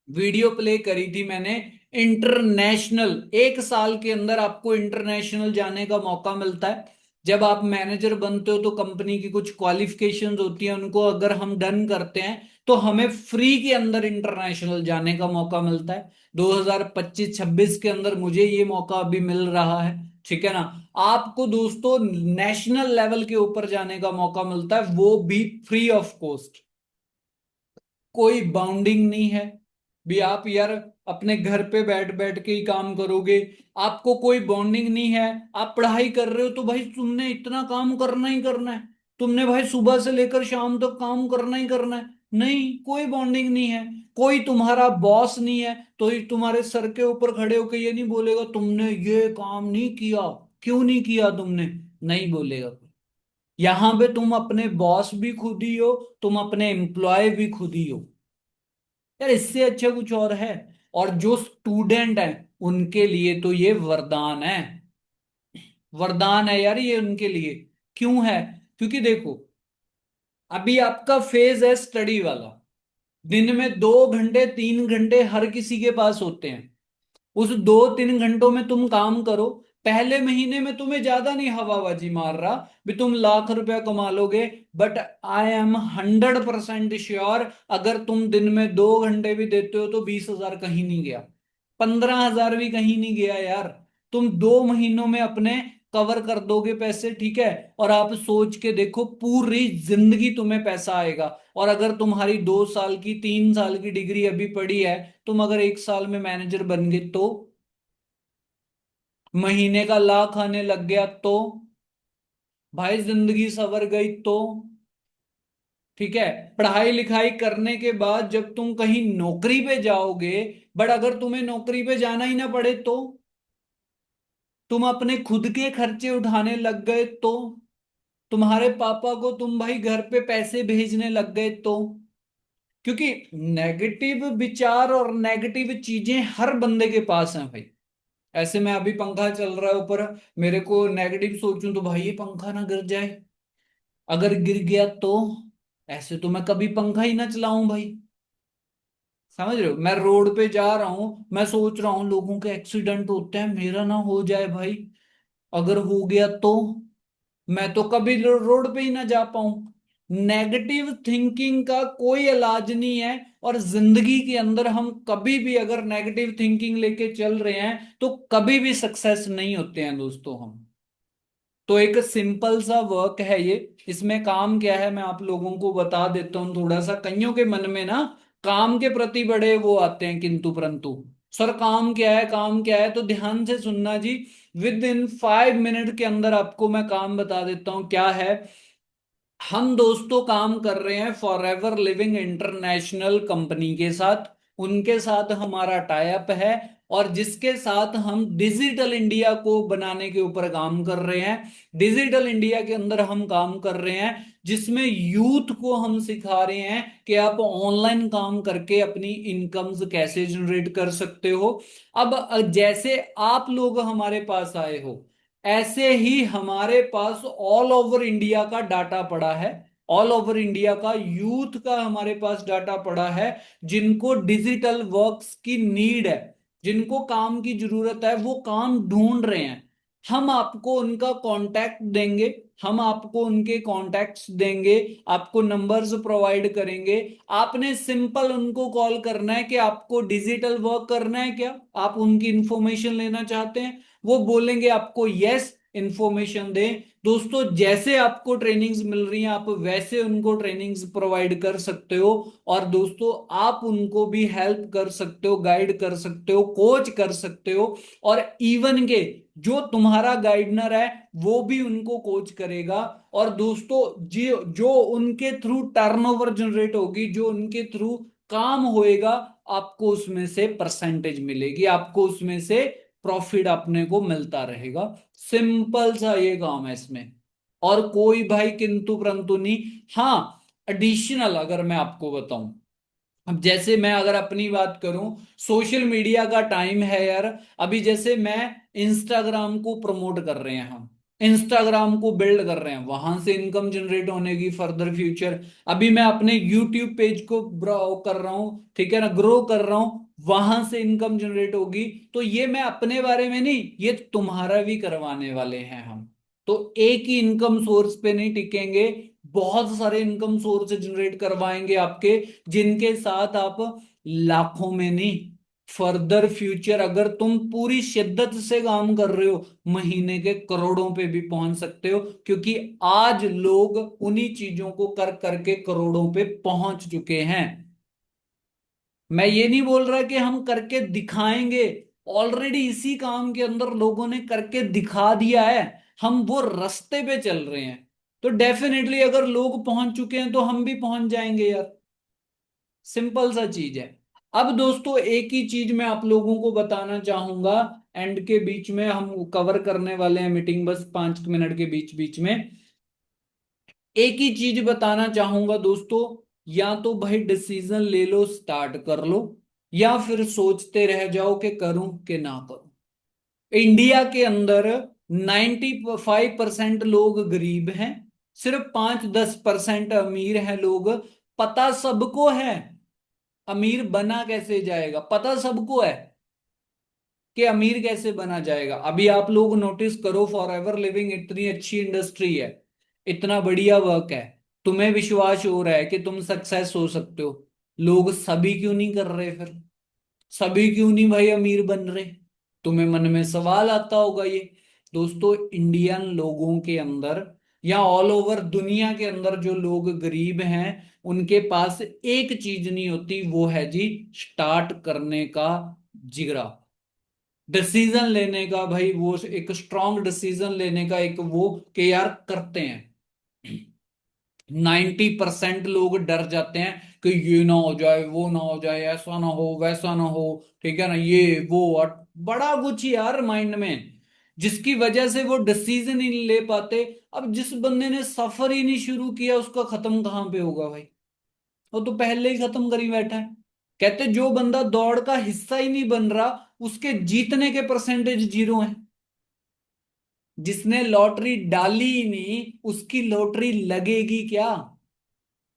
वीडियो प्ले करी थी मैंने इंटरनेशनल, 1 साल के अंदर आपको इंटरनेशनल जाने का मौका मिलता है। जब आप मैनेजर बनते हो तो कंपनी की कुछ क्वालिफिकेशंस होती हैं, उनको अगर हम डन करते हैं तो हमें फ्री के अंदर इंटरनेशनल जाने का मौका मिलता है। 2025-26 के अंदर मुझे ये मौका अभी मिल रहा है, ठीक है ना। आपको दोस्तों नेशनल लेवल के ऊपर जाने का मौका मिलता है, वो भी फ्री ऑफ कॉस्ट, कोई बाउंडिंग नहीं है भी आप यार अपने घर पे बैठ बैठ के ही काम करोगे, आपको कोई बॉन्डिंग नहीं है। आप पढ़ाई कर रहे हो तो भाई तुमने इतना काम करना ही करना है, तुमने भाई सुबह से लेकर शाम तक काम करना ही करना है, नहीं कोई बॉन्डिंग नहीं है। कोई तुम्हारा बॉस नहीं है तो ही तुम्हारे सर के ऊपर खड़े होकर ये नहीं बोलेगा तुमने ये काम नहीं किया, क्यों नहीं किया तुमने, नहीं बोलेगा। यहां पे तुम अपने बॉस भी खुद ही हो, तुम अपने एम्प्लॉय भी खुद ही हो यार, इससे अच्छा कुछ और है? और जो स्टूडेंट है उनके लिए तो ये वरदान है, वरदान है यार ये उनके लिए। क्यों है? क्योंकि देखो अभी आपका फेज है स्टडी वाला, दिन में 2 घंटे 3 घंटे हर किसी के पास होते हैं, उस 2-3 घंटों में तुम काम करो। पहले महीने में तुम्हें ज्यादा नहीं हवाबाजी मार रहा भी तुम लाख रुपया कमा लोगे, बट आई एम 100% श्योर अगर तुम दिन में 2 घंटे भी देते हो तो 20,000 कहीं नहीं गया, 15,000 भी कहीं नहीं गया यार। तुम 2 महीनों में अपने कवर कर दोगे पैसे, ठीक है। और आप सोच के देखो पूरी जिंदगी तुम्हें पैसा आएगा। और अगर तुम्हारी 2 साल की 3 साल की डिग्री अभी पड़ी है, तुम अगर 1 साल में मैनेजर बन गए तो, महीने का लाख आने लग गया तो, भाई जिंदगी सवर गई तो, ठीक है। पढ़ाई लिखाई करने के बाद जब तुम कहीं नौकरी पे जाओगे, बट अगर तुम्हें नौकरी पे जाना ही ना पड़े तो, तुम अपने खुद के खर्चे उठाने लग गए तो, तुम्हारे पापा को तुम भाई घर पे पैसे भेजने लग गए तो, क्योंकि नेगेटिव विचार और नेगेटिव चीजें हर बंदे के पास हैं भाई। ऐसे में अभी पंखा चल रहा है ऊपर, मेरे को नेगेटिव सोचूं तो भाई ये पंखा ना गिर जाए, अगर गिर गया तो, ऐसे तो मैं कभी पंखा ही ना चलाऊं भाई। समझ रहे हो, मैं रोड पे जा रहा हूं, मैं सोच रहा हूं लोगों के एक्सीडेंट होते हैं, मेरा ना हो जाए भाई, अगर हो गया तो मैं तो कभी रोड पे ही ना जा पाऊं। नेगेटिव थिंकिंग का कोई इलाज नहीं है, और जिंदगी के अंदर हम कभी भी अगर नेगेटिव थिंकिंग लेके चल रहे हैं तो कभी भी सक्सेस नहीं होते हैं दोस्तों हम। तो एक सिंपल सा वर्क है ये। इसमें काम क्या है मैं आप लोगों को बता देता हूं थोड़ा सा। कईयों के मन में ना काम के प्रति बड़े वो आते हैं किंतु परंतु, सर काम क्या है, काम क्या है। तो ध्यान से सुनना जी, विद इन 5 मिनट के अंदर आपको मैं काम बता देता हूं क्या है। हम दोस्तों काम कर रहे हैं फॉरएवर लिविंग इंटरनेशनल कंपनी के साथ। उनके साथ हमारा टाई अप है, और जिसके साथ हम डिजिटल इंडिया को बनाने के ऊपर काम कर रहे हैं। डिजिटल इंडिया के अंदर हम काम कर रहे हैं जिसमें यूथ को हम सिखा रहे हैं कि आप ऑनलाइन काम करके अपनी इनकम्स कैसे जनरेट कर सकते हो। अब जैसे आप लोग हमारे पास आए हो, ऐसे ही हमारे पास ऑल ओवर इंडिया का डाटा पड़ा है। ऑल ओवर इंडिया का यूथ का हमारे पास डाटा पड़ा है, जिनको डिजिटल वर्क्स की नीड है, जिनको काम की जरूरत है, वो काम ढूंढ रहे हैं। हम आपको उनका कांटेक्ट देंगे, हम आपको उनके कांटेक्ट्स देंगे, आपको नंबर्स प्रोवाइड करेंगे। आपने सिंपल उनको कॉल करना है कि आपको डिजिटल वर्क करना है क्या, आप उनकी इंफॉर्मेशन लेना चाहते हैं। वो बोलेंगे आपको यस, इंफॉर्मेशन दें। दोस्तों जैसे आपको ट्रेनिंग्स मिल रही हैं आप वैसे उनको ट्रेनिंग्स प्रोवाइड कर सकते हो, और दोस्तों आप उनको भी हेल्प कर सकते हो, गाइड कर सकते हो, कोच कर सकते हो। और इवन के जो तुम्हारा गाइडनर है वो भी उनको कोच करेगा। और दोस्तों जो उनके थ्रू टर्नओवर जनरेट होगी, जो उनके थ्रू काम होएगा, आपको उसमें से परसेंटेज मिलेगी, आपको उसमें से प्रॉफिट अपने को मिलता रहेगा। सिंपल सा ये काम है इसमें, और कोई भाई किंतु परंतु नहीं। हाँ, एडिशनल अगर मैं आपको बताऊं, अब जैसे मैं अगर अपनी बात करूं, सोशल मीडिया का टाइम है यार। अभी जैसे मैं इंस्टाग्राम को प्रमोट कर रहे हैं, हम इंस्टाग्राम को बिल्ड कर रहे हैं, वहां से इनकम जनरेट होने की फर्दर फ्यूचर। अभी मैं अपने यूट्यूब पेज को कर रहा हूं, ठीक है ना, ग्रो कर रहा हूं, वहां से इनकम जनरेट होगी। तो ये मैं अपने बारे में नहीं, ये तुम्हारा भी करवाने वाले हैं हम। तो एक ही इनकम सोर्स पे नहीं टिकेंगे, बहुत सारे इनकम सोर्स जनरेट करवाएंगे आपके, जिनके साथ आप लाखों में नहीं, फर्दर फ्यूचर अगर तुम पूरी शिद्दत से काम कर रहे हो, महीने के करोड़ों पे भी पहुंच सकते हो। क्योंकि आज लोग उन्हीं चीजों को कर करके करोड़ों पे पहुंच चुके हैं। मैं ये नहीं बोल रहा कि हम करके दिखाएंगे, ऑलरेडी इसी काम के अंदर लोगों ने करके दिखा दिया है, हम वो रास्ते पे चल रहे हैं। तो डेफिनेटली अगर लोग पहुंच चुके हैं तो हम भी पहुंच जाएंगे यार, सिंपल सा चीज है। अब दोस्तों एक ही चीज मैं आप लोगों को बताना चाहूंगा, एंड के बीच में हम कवर करने वाले हैं मीटिंग बस 5 मिनट के बीच बीच में। एक ही चीज बताना चाहूंगा दोस्तों, या तो भाई डिसीजन ले लो, स्टार्ट कर लो, या फिर सोचते रह जाओ कि करूं कि ना करूं। इंडिया के अंदर 95% लोग गरीब हैं, सिर्फ 5-10% अमीर हैं लोग। पता सबको है अमीर बना कैसे जाएगा, पता सबको है कि अमीर कैसे बना जाएगा। अभी आप लोग नोटिस करो, फॉरएवर लिविंग इतनी अच्छी इंडस्ट्री है, इतना बढ़िया वर्क है, तुम्हें विश्वास हो रहा है कि तुम सक्सेस हो सकते हो, लोग सभी क्यों नहीं कर रहे फिर, सभी क्यों नहीं भाई अमीर बन रहे। तुम्हें मन में सवाल आता होगा ये। दोस्तों इंडियन लोगों के अंदर या ऑल ओवर दुनिया के अंदर जो लोग गरीब हैं उनके पास एक चीज नहीं होती, वो है जी स्टार्ट करने का जिगरा, डिसीजन लेने का भाई, वो एक स्ट्रॉन्ग डिसीजन लेने का एक वो कि यार करते हैं। 90% लोग डर जाते हैं कि ये ना हो जाए, वो ना हो जाए, ऐसा ना हो, वैसा ना हो, ठीक है ना, ये वो और बड़ा कुछ यार माइंड में, जिसकी वजह से वो डिसीजन ही नहीं ले पाते। अब जिस बंदे ने सफर ही नहीं शुरू किया उसका खत्म कहां पे होगा भाई, वो तो पहले ही खत्म करी बैठा है। कहते जो बंदा दौड़ का हिस्सा ही नहीं बन रहा उसके जीतने के परसेंटेज 0 है। जिसने लॉटरी डाली ही नहीं उसकी लॉटरी लगेगी क्या।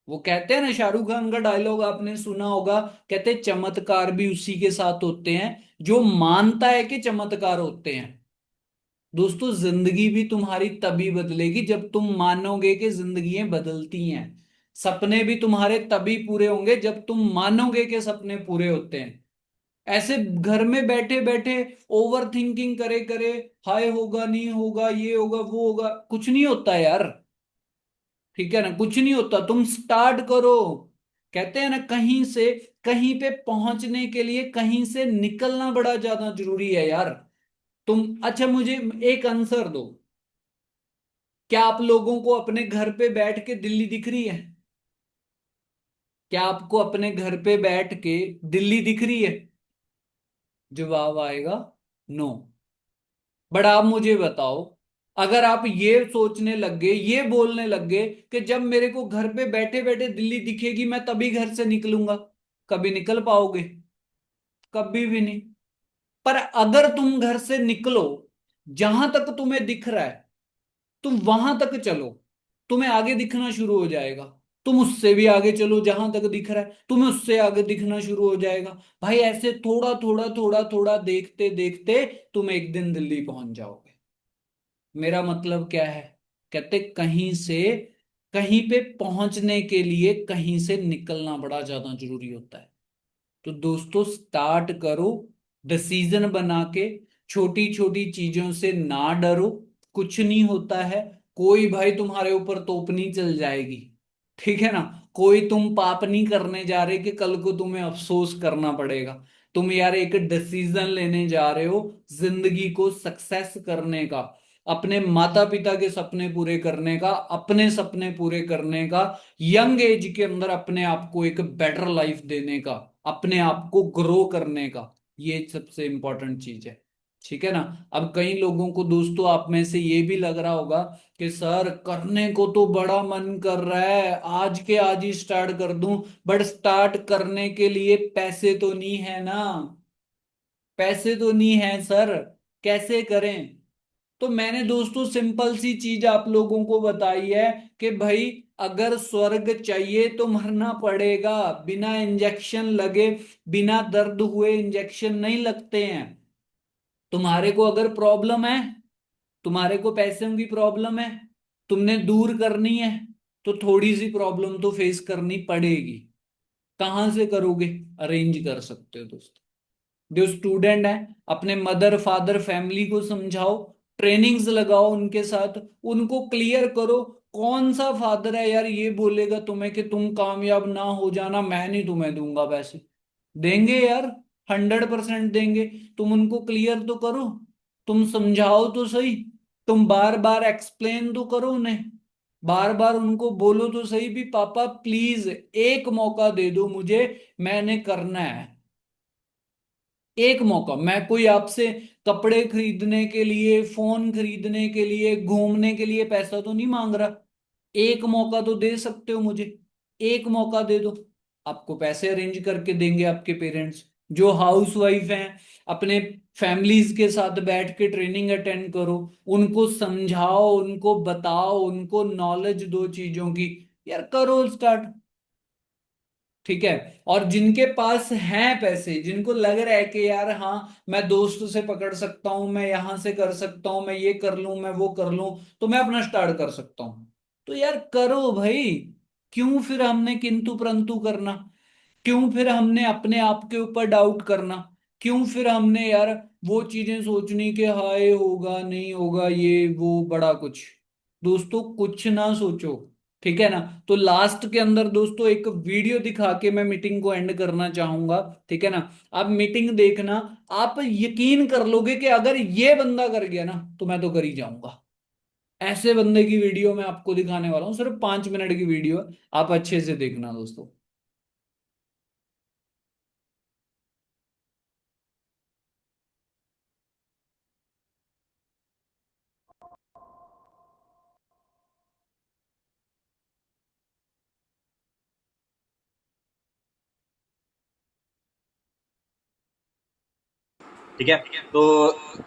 वो कहते हैं ना, शाहरुख खान का डायलॉग आपने सुना होगा, कहते चमत्कार भी उसी के साथ होते हैं जो मानता है कि चमत्कार होते हैं। दोस्तों जिंदगी भी तुम्हारी तभी बदलेगी जब तुम मानोगे कि जिंदगियां बदलती हैं। सपने भी तुम्हारे तभी पूरे होंगे जब तुम मानोगे कि सपने पूरे होते हैं। ऐसे घर में बैठे बैठे ओवर थिंकिंग करे करे, हाय होगा नहीं होगा, ये होगा वो होगा, कुछ नहीं होता यार। ठीक है ना, कुछ नहीं होता। तुम स्टार्ट करो। कहते हैं ना, कहीं से कहीं पे पहुंचने के लिए कहीं से निकलना बड़ा ज्यादा जरूरी है यार। तुम अच्छा मुझे एक आंसर दो, क्या आप लोगों को अपने घर पे बैठ के दिल्ली दिख रही है? क्या आपको अपने घर पे बैठ के दिल्ली दिख रही है? जवाब आएगा नो। बट आप मुझे बताओ, अगर आप ये सोचने लग गए, ये बोलने लग गए कि जब मेरे को घर पे बैठे बैठे दिल्ली दिखेगी मैं तभी घर से निकलूंगा, कभी निकल पाओगे? कभी भी नहीं। पर अगर तुम घर से निकलो, जहां तक तुम्हें दिख रहा है तुम वहां तक चलो, तुम्हें आगे दिखना शुरू हो जाएगा। तुम उससे भी आगे चलो, जहां तक दिख रहा है तुम्हें उससे आगे दिखना शुरू हो जाएगा। भाई ऐसे थोड़ा थोड़ा थोड़ा थोड़ा देखते देखते तुम एक दिन दिल्ली पहुंच जाओगे। मेरा मतलब क्या है? कहते कहीं से कहीं पे पहुंचने के लिए कहीं से निकलना बड़ा ज्यादा जरूरी होता है। तो दोस्तों स्टार्ट करो, डिसीजन बना के। छोटी छोटी चीजों से ना डरो, कुछ नहीं होता है। कोई भाई तुम्हारे ऊपर तोप नहीं चल जाएगी, ठीक है ना। कोई तुम पाप नहीं करने जा रहे कि कल को तुम्हें अफसोस करना पड़ेगा। तुम यार एक डिसीजन लेने जा रहे हो जिंदगी को सक्सेस करने का, अपने माता पिता के सपने पूरे करने का, अपने सपने पूरे करने का, यंग एज के अंदर अपने आप को एक बेटर लाइफ देने का, अपने आप को ग्रो करने का। ये सबसे इंपॉर्टेंट चीज है, ठीक है ना। अब कई लोगों को दोस्तों आप में से ये भी लग रहा होगा कि सर करने को तो बड़ा मन कर रहा है, आज के आज ही स्टार्ट कर दूं, बट स्टार्ट करने के लिए पैसे तो नहीं है ना, पैसे तो नहीं है सर, कैसे करें? तो मैंने दोस्तों सिंपल सी चीज आप लोगों को बताई है कि भाई अगर स्वर्ग चाहिए तो मरना पड़ेगा। बिना इंजेक्शन लगे, बिना दर्द हुए इंजेक्शन नहीं लगते हैं। तुम्हारे को अगर प्रॉब्लम है, तुम्हारे को पैसों की प्रॉब्लम है, तुमने दूर करनी है, तो थोड़ी सी प्रॉब्लम तो फेस करनी पड़ेगी। कहां से करोगे? अरेंज कर सकते हो दोस्तों। जो स्टूडेंट है अपने मदर फादर फैमिली को समझाओ, ट्रेनिंग्स लगाओ उनके साथ, उनको क्लियर करो। कौन सा फादर है यार ये बोलेगा तुम्हें कि तुम कामयाब ना हो जाना, मैं नहीं तुम्हें दूंगा पैसे? देंगे यार, 100% देंगे। तुम उनको क्लियर तो करो, तुम समझाओ तो सही, तुम बार बार एक्सप्लेन तो करो उन्हें, बार बार उनको बोलो तो सही भी पापा प्लीज एक मौका दे दो मुझे, मैंने करना है। एक मौका। मैं कोई आपसे कपड़े खरीदने के लिए, फोन खरीदने के लिए, घूमने के लिए पैसा तो नहीं मांग रहा। एक मौका तो दे सकते हो मुझे, एक मौका दे दो। आपको पैसे अरेंज करके देंगे आपके पेरेंट्स। जो हाउस वाइफ हैं अपने फैमिलीज के साथ बैठ के ट्रेनिंग अटेंड करो, उनको समझाओ, उनको बताओ, उनको नॉलेज दो चीजों की। यार करो स्टार्ट, ठीक है। और जिनके पास हैं पैसे, जिनको लग रहा है कि यार हाँ मैं दोस्त से पकड़ सकता हूं, मैं यहां से कर सकता हूं, मैं ये कर लूं, मैं वो कर लूं, तो मैं अपना स्टार्ट कर सकता हूं, तो यार करो भाई। क्यों फिर हमने किंतु परंतु करना? क्यों फिर हमने अपने आप के ऊपर डाउट करना? क्यों फिर हमने यार वो चीजें सोचनी कि हाय होगा नहीं होगा ये वो बड़ा कुछ? दोस्तों कुछ ना सोचो, ठीक है ना। तो लास्ट के अंदर दोस्तों एक वीडियो दिखा के मैं मीटिंग को एंड करना चाहूंगा, ठीक है ना। आप मीटिंग देखना, आप यकीन कर लोगे कि अगर ये बंदा कर गया ना तो मैं तो कर ही जाऊंगा। ऐसे बंदे की वीडियो मैं आपको दिखाने वाला हूं, सिर्फ 5 मिनट की वीडियो है, आप अच्छे से देखना दोस्तों। ठीक है। तो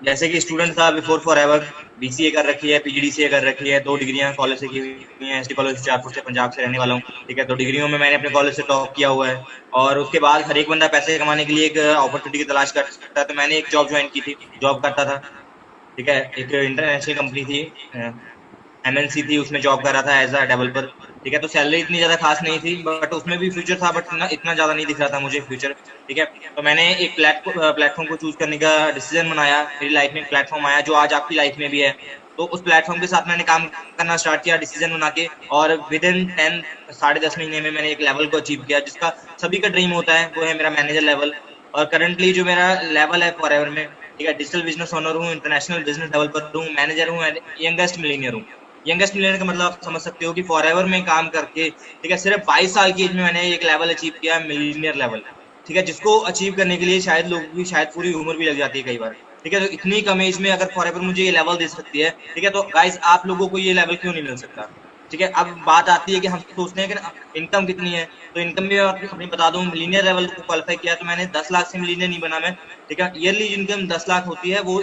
जैसे कि स्टूडेंट था बिफोर फॉरएवर, बीसीए कर रखी है, पीजीडीसीए कर रखी है, 2 डिग्रियां कॉलेज से की हुई हैं, एसटी कॉलेज हुशियारपुर से, पंजाब से रहने वाला हूँ, ठीक है। तो डिग्रियों में मैंने अपने कॉलेज से टॉप किया हुआ है। और उसके बाद हर एक बंदा पैसे कमाने के लिए एक अपॉर्चुनिटी की तलाश करता है, तो मैंने एक जॉब ज्वाइन की थी, जॉब करता था। ठीक है। एक इंटरनेशनल कंपनी थी, MNC थी, उसमें जॉब कर रहा था एज अ डेवलपर। ठीक है, तो सैलरी इतनी ज्यादा खास नहीं थी, बट उसमें भी फ्यूचर था, बट इतना ज्यादा नहीं दिख रहा था मुझे फ्यूचर। ठीक है, तो मैंने एक प्लेटफॉर्म को चूज करने का डिसीजन बनाया। मेरी लाइफ में एक प्लेटफॉर्म आया जो आज आपकी लाइफ में भी है, तो उस प्लेटफॉर्म के साथ मैंने काम करना स्टार्ट किया डिसीजन बना के, और विद इन 10-10.5 महीने में मैंने एक लेवल को अचीव किया जिसका सभी का ड्रीम होता है, वो है मेरा मैनेजर लेवल। और करंटली जो मेरा लेवल है फॉरएवर में, ठीक है, डिजिटल बिजनेस ओनर हूँ, इंटरनेशनल बिजनेस डेवलपर हूँ, मैनेजर हूँ, यंगेस्ट मिलीनियर हूँ। यंगेस्ट मिलीनियर का मतलब आप समझ सकते हो कि फॉरएवर में काम करके, ठीक है, सिर्फ 22 साल की एज में मैंने एक लेवल अचीव किया, मिलीनियर लेवल। ठीक है, जिसको अचीव करने के लिए शायद लोग भी शायद पूरी उम्र भी लग जाती है कई बार। ठीक है, तो इतनी कम एज में अगर फॉरएवर मुझे ये लेवल दे सकती है, ठीक है, तो गाइस आप लोगों को ये लेवल क्यों नहीं मिल सकता? ठीक है, अब बात आती है कि हम सोचते हैं कि इनकम कितनी है, तो इनकम भी अपनी बता दूं, मिलीनियर लेवल को क्वालिफाई किया तो मैंने 10 लाख से मिलीनियर नहीं बना मैं। ठीक है, ईयरली इनकम 10 लाख होती है, वो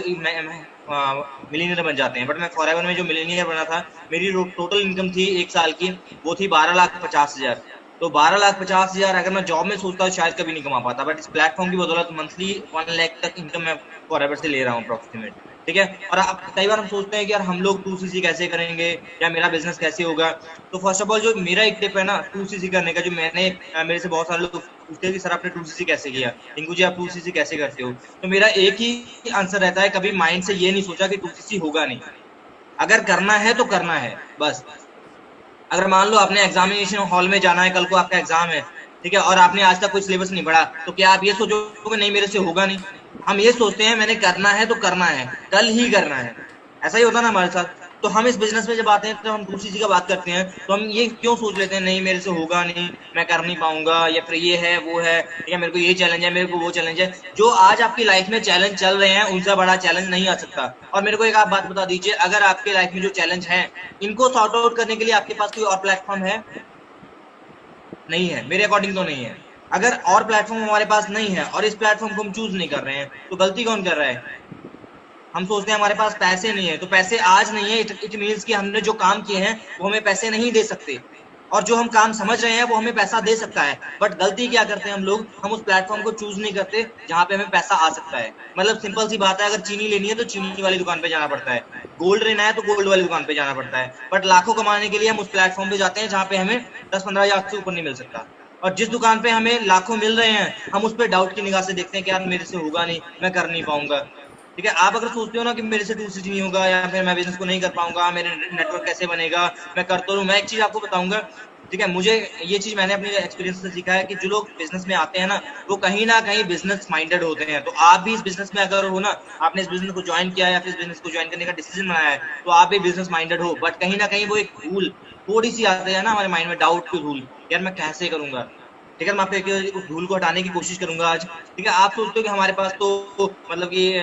मिलीनियर बन जाते हैं, बट मैं फॉरएवर में जो मिलीनियर बना था, मेरी टोटल इनकम थी 1 साल की, वो थी 12,50,000। तो 12,50,000 अगर मैं जॉब में सोचता तो शायद कभी नहीं कमा पाता, बट इस प्लेटफॉर्म की बदौलत मंथली 1 लाख तक इनकम मैं फॉरएवर से ले रहा हूँ अप्रोक्सीमेट। ठीक है, और अब कई बार हम सोचते हैं कि यार हम लोग 2CC कैसे करेंगे या मेरा बिजनेस कैसे होगा। तो फर्स्ट ऑफ ऑल जो मेरा एक टिप है ना 2CC करने का, जो मेरे से बहुत सारे लोग पूछते हैं कि सर आपने 2CC कैसे किया, टिंकू जी आप 2CC कैसे करते हो, तो मेरा एक ही आंसर रहता है, कभी माइंड से ये नहीं सोचा कि 2CC होगा नहीं, अगर करना है तो करना है बस। अगर मान लो आपने एग्जामिनेशन हॉल में जाना है, कल को आपका एग्जाम है, ठीक है, और आपने आज तक कोई सिलेबस नहीं पढ़ा, तो क्या आप ये सोचोगे नहीं मेरे से होगा नहीं? हम ये सोचते हैं मैंने करना है तो करना है, कल ही करना है। ऐसा ही होता ना हमारे साथ। तो हम इस बिजनेस में जब आते हैं तो हम 2CC का बात करते हैं, तो हम ये क्यों सोच लेते हैं नहीं मेरे से होगा नहीं, मैं कर नहीं पाऊंगा, या फिर ये है वो है, या मेरे को ये चैलेंज है, मेरे को वो चैलेंज है। जो आज आपकी लाइफ में चैलेंज चल रहे हैं उनसे बड़ा चैलेंज नहीं आ सकता। और मेरे को एक आप बात बता दीजिए, अगर आपके लाइफ में जो चैलेंज है इनको सॉर्ट आउट करने के लिए आपके पास कोई और प्लेटफॉर्म है? नहीं है, मेरे अकॉर्डिंग तो नहीं है। अगर और प्लेटफॉर्म हमारे पास नहीं है और इस प्लेटफॉर्म को हम चूज नहीं कर रहे हैं, तो गलती कौन कर रहा है? हम सोचते हैं हमारे पास पैसे नहीं है, तो पैसे आज नहीं है, इट मीन्स कि हमने जो काम किए हैं वो हमें पैसे नहीं दे सकते, और जो हम काम समझ रहे हैं वो हमें पैसा दे सकता है। बट गलती क्या करते हैं हम लोग, हम उस प्लेटफॉर्म को चूज नहीं करते जहाँ पे हमें पैसा आ सकता है। मतलब सिंपल सी बात है, अगर चीनी लेनी है तो चीनी वाली दुकान पे जाना पड़ता है, गोल्ड लेना है तो गोल्ड वाली दुकान पे जाना पड़ता है। बट लाखों कमाने के लिए हम उस प्लेटफॉर्म पे जाते हैं जहाँ पे हमें 10-15 हज़ार से ऊपर नहीं मिल सकता। और जिस दुकान पे हमें लाखों मिल रहे हैं, हम उस पर डाउट की निगाह से देखते हैं कि यार मेरे से होगा नहीं, मैं कर नहीं पाऊंगा। ठीक है, आप अगर सोचते हो ना कि मेरे से 2CC नहीं होगा, या फिर मैं बिजनेस को नहीं कर पाऊंगा, मेरे नेटवर्क कैसे बनेगा, मैं कर तो लूं। मैं एक चीज आपको बताऊंगा, ठीक है, मुझे ये चीज मैंने अपने एक्सपीरियंस से सीखा है कि जो लोग बिजनेस में आते हैं ना, वो कहीं ना कहीं बिजनेस माइंडेड होते हैं। तो आप भी इस बिजनेस में अगर हो ना, आपने इस बिजनेस को ज्वाइन किया है या फिर इस बिजनेस को ज्वाइन करने का डिसीजन बनाया है, तो आप भी बिजनेस माइंडेड हो। बट कहीं ना कहीं वो एक भूल थोड़ी सी आते हैं ना हमारे माइंड में, डाउट की भूल, यार मैं कैसे करूंगा। ठीक है, मैं आपको उस भूल को हटाने की कोशिश करूंगा आज। ठीक है, आप सोचते हो कि हमारे पास तो मतलब ये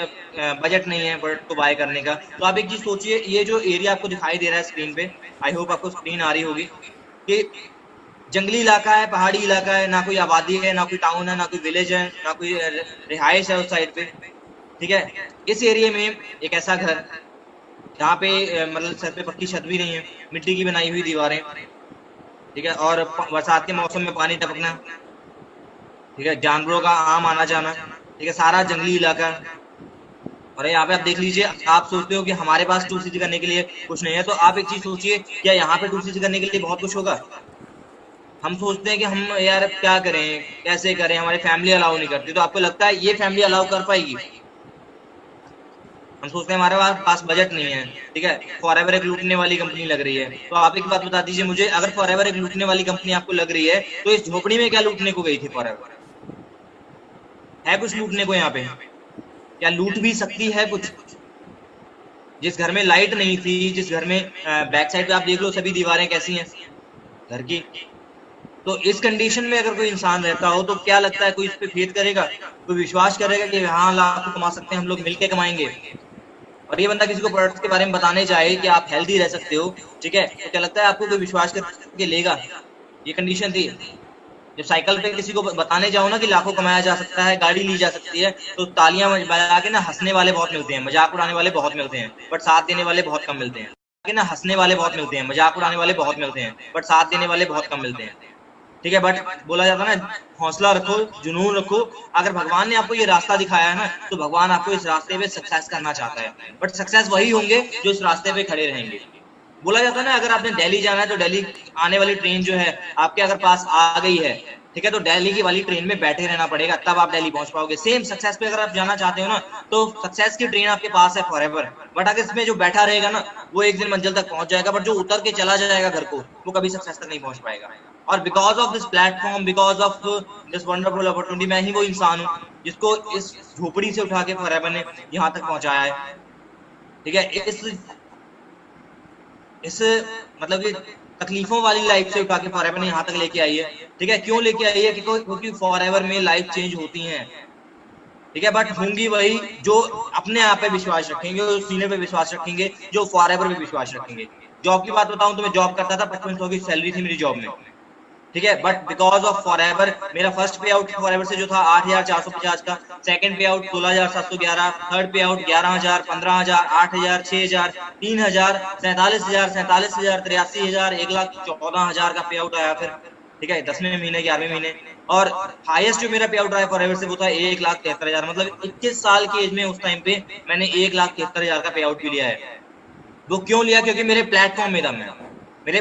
बजट नहीं है प्रोडक्ट को बाय करने का, तो आप एक चीज सोचिए, ये जो एरिया आपको दिखाई दे रहा है स्क्रीन पे, आई होप आपको स्क्रीन आ रही होगी, कि जंगली इलाका है, पहाड़ी इलाका है, ना कोई आबादी है, ना कोई टाउन है, ना कोई विलेज है, ना कोई रिहाइश है उस साइड पे। ठीक है, इस एरिया में एक ऐसा घर जहाँ पे मतलब सर पे पक्की छत भी नहीं है, मिट्टी की बनाई हुई दीवारें, ठीक है, और बरसात के मौसम में पानी टपकना, ठीक है, जानवरों का आम आना जाना, ठीक है, सारा जंगली इलाका। और यहाँ पे आप देख लीजिए, आप सोचते हो कि हमारे पास 2CC करने के लिए कुछ नहीं है, तो आप एक चीज सोचिए, क्या यहाँ पे 2CC करने के लिए बहुत कुछ होगा? हम सोचते हैं कि हम यार क्या करें, कैसे करें, हमारी फैमिली अलाउ नहीं करती। तो आपको लगता है ये फैमिली अलाउ कर पाएगी? हम सोचते हैं हमारे पास बजट नहीं है। ठीक है, फॉरएवर एक लूटने वाली कंपनी लग रही है। तो आप एक बात बता दीजिए मुझे, अगर फॉरएवर एक लूटने वाली कंपनी आपको लग रही है, तो इस झोपड़ी में क्या लूटने को गई थी फॉरएवर? है कुछ लूटने को यहाँ पे? क्या लूट भी सकती है कुछ? जिस घर में लाइट नहीं थी, जिस घर में बैक साइड पे आप देख लो सभी दीवारें कैसी हैं घर की, तो इस कंडीशन में अगर कोई इंसान रहता हो, तो क्या लगता है कोई इस पे फेथ करेगा, कोई विश्वास करेगा कि हाँ लाख कमा सकते हैं, हम लोग मिलके कमाएंगे? और ये बंदा किसी को प्रोडक्ट्स के बारे में बताने चाहे कि आप हेल्दी रह सकते हो, ठीक है, तो क्या लगता है आपको कोई विश्वास करके लेगा? ये कंडीशन थी। जब साइकिल पे किसी को बताने जाओ ना कि लाखों कमाया जा सकता है, गाड़ी ली जा सकती है, तो तालियां बजा के ना हंसने वाले बहुत मिलते हैं, मजाक उड़ाने वाले बहुत मिलते हैं, बट साथ देने वाले बहुत कम मिलते हैं। ना हंसने वाले बहुत मिलते हैं, मजाक उड़ाने वाले बहुत मिलते हैं, बट साथ देने वाले बहुत कम मिलते हैं। ठीक है, बट बोला जाता है ना, हौसला रखो, जुनून रखो। अगर भगवान ने आपको ये रास्ता दिखाया है ना, तो भगवान आपको इस रास्ते पे सक्सेस करना चाहता है, बट सक्सेस वही होंगे जो इस रास्ते पे खड़े रहेंगे। बोला जाता है ना, अगर आपने दिल्ली जाना है तो दिल्ली आने वाली ट्रेन जो है आपके अगर पास आ गई है, ठीक है, तो दिल्ली की वाली ट्रेन में बैठे रहना पड़ेगा, तब आप दिल्ली पहुंच पाओगे। सेम सक्सेस पे अगर आप जाना चाहते हो ना, तो सक्सेस की ट्रेन आपके पास है फॉरएवर, बट अगर इसमें जो बैठा रहेगा ना, वो एक दिन मंजिल तक पहुंच जाएगा, बट जो उतर के चला जाएगा घर को, वो कभी सक्सेस तक नहीं पहुंच पाएगा। और because of this platform, because of this wonderful opportunity, मैं ही वो इंसान हूँ जिसको इस झोपड़ी से उठा के फॉरएवर ने यहाँ तक पहुंचाया है। ठीक है, इस मतलब कि तकलीफों वाली लाइफ से उठा के फॉरएवर ने यहाँ तक लेके आई है। ठीक है, क्यों लेके आई है? क्योंकि फॉरएवर में लाइफ चेंज होती है। ठीक है, बट होंगी वही जो अपने आप पे विश्वास रखेंगे, जो सीने पे विश्वास रखेंगे, जो फॉरएवर पे विश्वास रखेंगे। जॉब की बात बताऊं तो मैं जॉब करता था, 5500 की सैलरी थी मेरी जॉब में। ठीक है, बट बिकॉज ऑफ फॉरएवर, मेरा फर्स्ट पे आउट फॉरएवर से जो था 8450 का, सेकंड पे आउट 16711, थर्ड पे आउट 11000, 15000, 8000, 6000, 3000, 47000, 47000, 83000, 1,14,000 का पे आउट आया फिर। ठीक है, 10वें महीने, 11वें महीने, और हाईएस्ट जो मेरा पे आउट रहा है फॉरएवर से वो था 1,73,000। मतलब 21 साल की एज में उस टाइम पे मैंने 1,73,000 का पे आउट भी लिया है। वो क्यों लिया? क्योंकि मेरे प्लेटफॉर्म में दम है, मेरे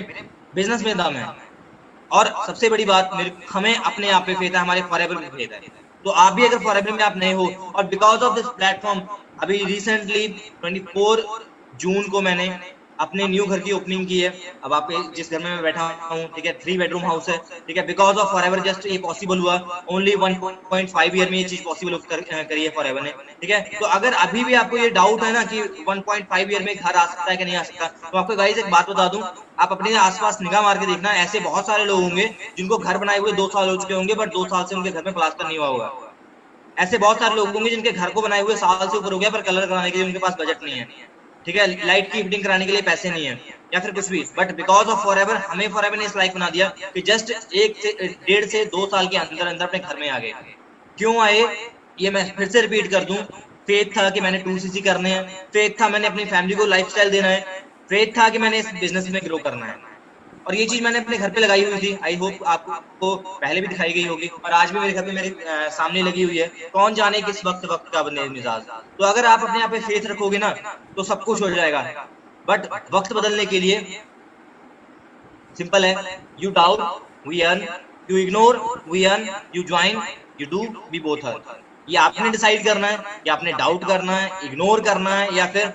बिजनेस में दम है, और सबसे बड़ी बात, हमें अपने आप पे फेथ है, हमारे फॉरएवर पे फेथ है। तो आप भी अगर फॉरएवर में आप नहीं हो, और बिकॉज ऑफ दिस प्लेटफॉर्म, अभी रिसेंटली 24 जून को मैंने अपने न्यू घर की ओपनिंग की है। अब आप जिस घर में मैं बैठा हूँ, ठीक है, 3 बेडरूम हाउस है। ठीक है, बिकॉज ऑफ फॉरएवर जस्ट ये पॉसिबल हुआ। ओनली 1.5 ईयर में ये चीज पॉसिबल करी है फॉरएवर ने। ठीक है, तो अगर अभी भी आपको ये डाउट है ना कि 1.5 ईयर में घर आ सकता है कि नहीं आ सकता, तो आपको गाइस एक बात बता दूं, आप अपने आसपास निगाह मार के देखना, ऐसे बहुत सारे लोग होंगे जिनको घर बनाए हुए 2 साल हो चुके होंगे, बट 2 साल से उनके घर में प्लास्टर नहीं हुआ होगा। ऐसे बहुत सारे लोग होंगे जिनके घर को बनाए हुए साल से ऊपर हो गया, पर कलर कराने के लिए उनके पास बजट नहीं है। ठीक है, लाइट की फिटिंग कराने के लिए पैसे नहीं है, या फिर कुछ भी, बट बिकॉज ऑफ फॉरएवर, हमें फॉरएवर ने इस लाइक बना दिया कि जस्ट 1 से 2 साल के अंदर अंदर अपने घर में आ गए। क्यों आए? ये मैं फिर से रिपीट कर दूं, फेथ था कि मैंने 2cc करने हैं, फेथ था मैंने अपनी फैमिली को लाइफस्टाइल देना है, फेथ था कि मैंने इस बिजनेस में ग्रो करना है, और ये चीज मैंने अपने घर पे लगाई हुई थी। आई होप आपको पहले भी दिखाई गई होगी, और आज भी मेरे घर पे मेरे सामने लगी हुई है। कौन जाने किस वक्त का बने मिजाज। तो अगर आप अपने आप पे फेथ रखोगे ना, तो सब कुछ हो जाएगा। बट वक्त बदलने के लिए सिंपल है, you doubt we earn, you ignore we earn, you join you do, we both are. ये आपने डिसाइड करना है कि आपने डाउट करना है, इग्नोर करना है, या फिर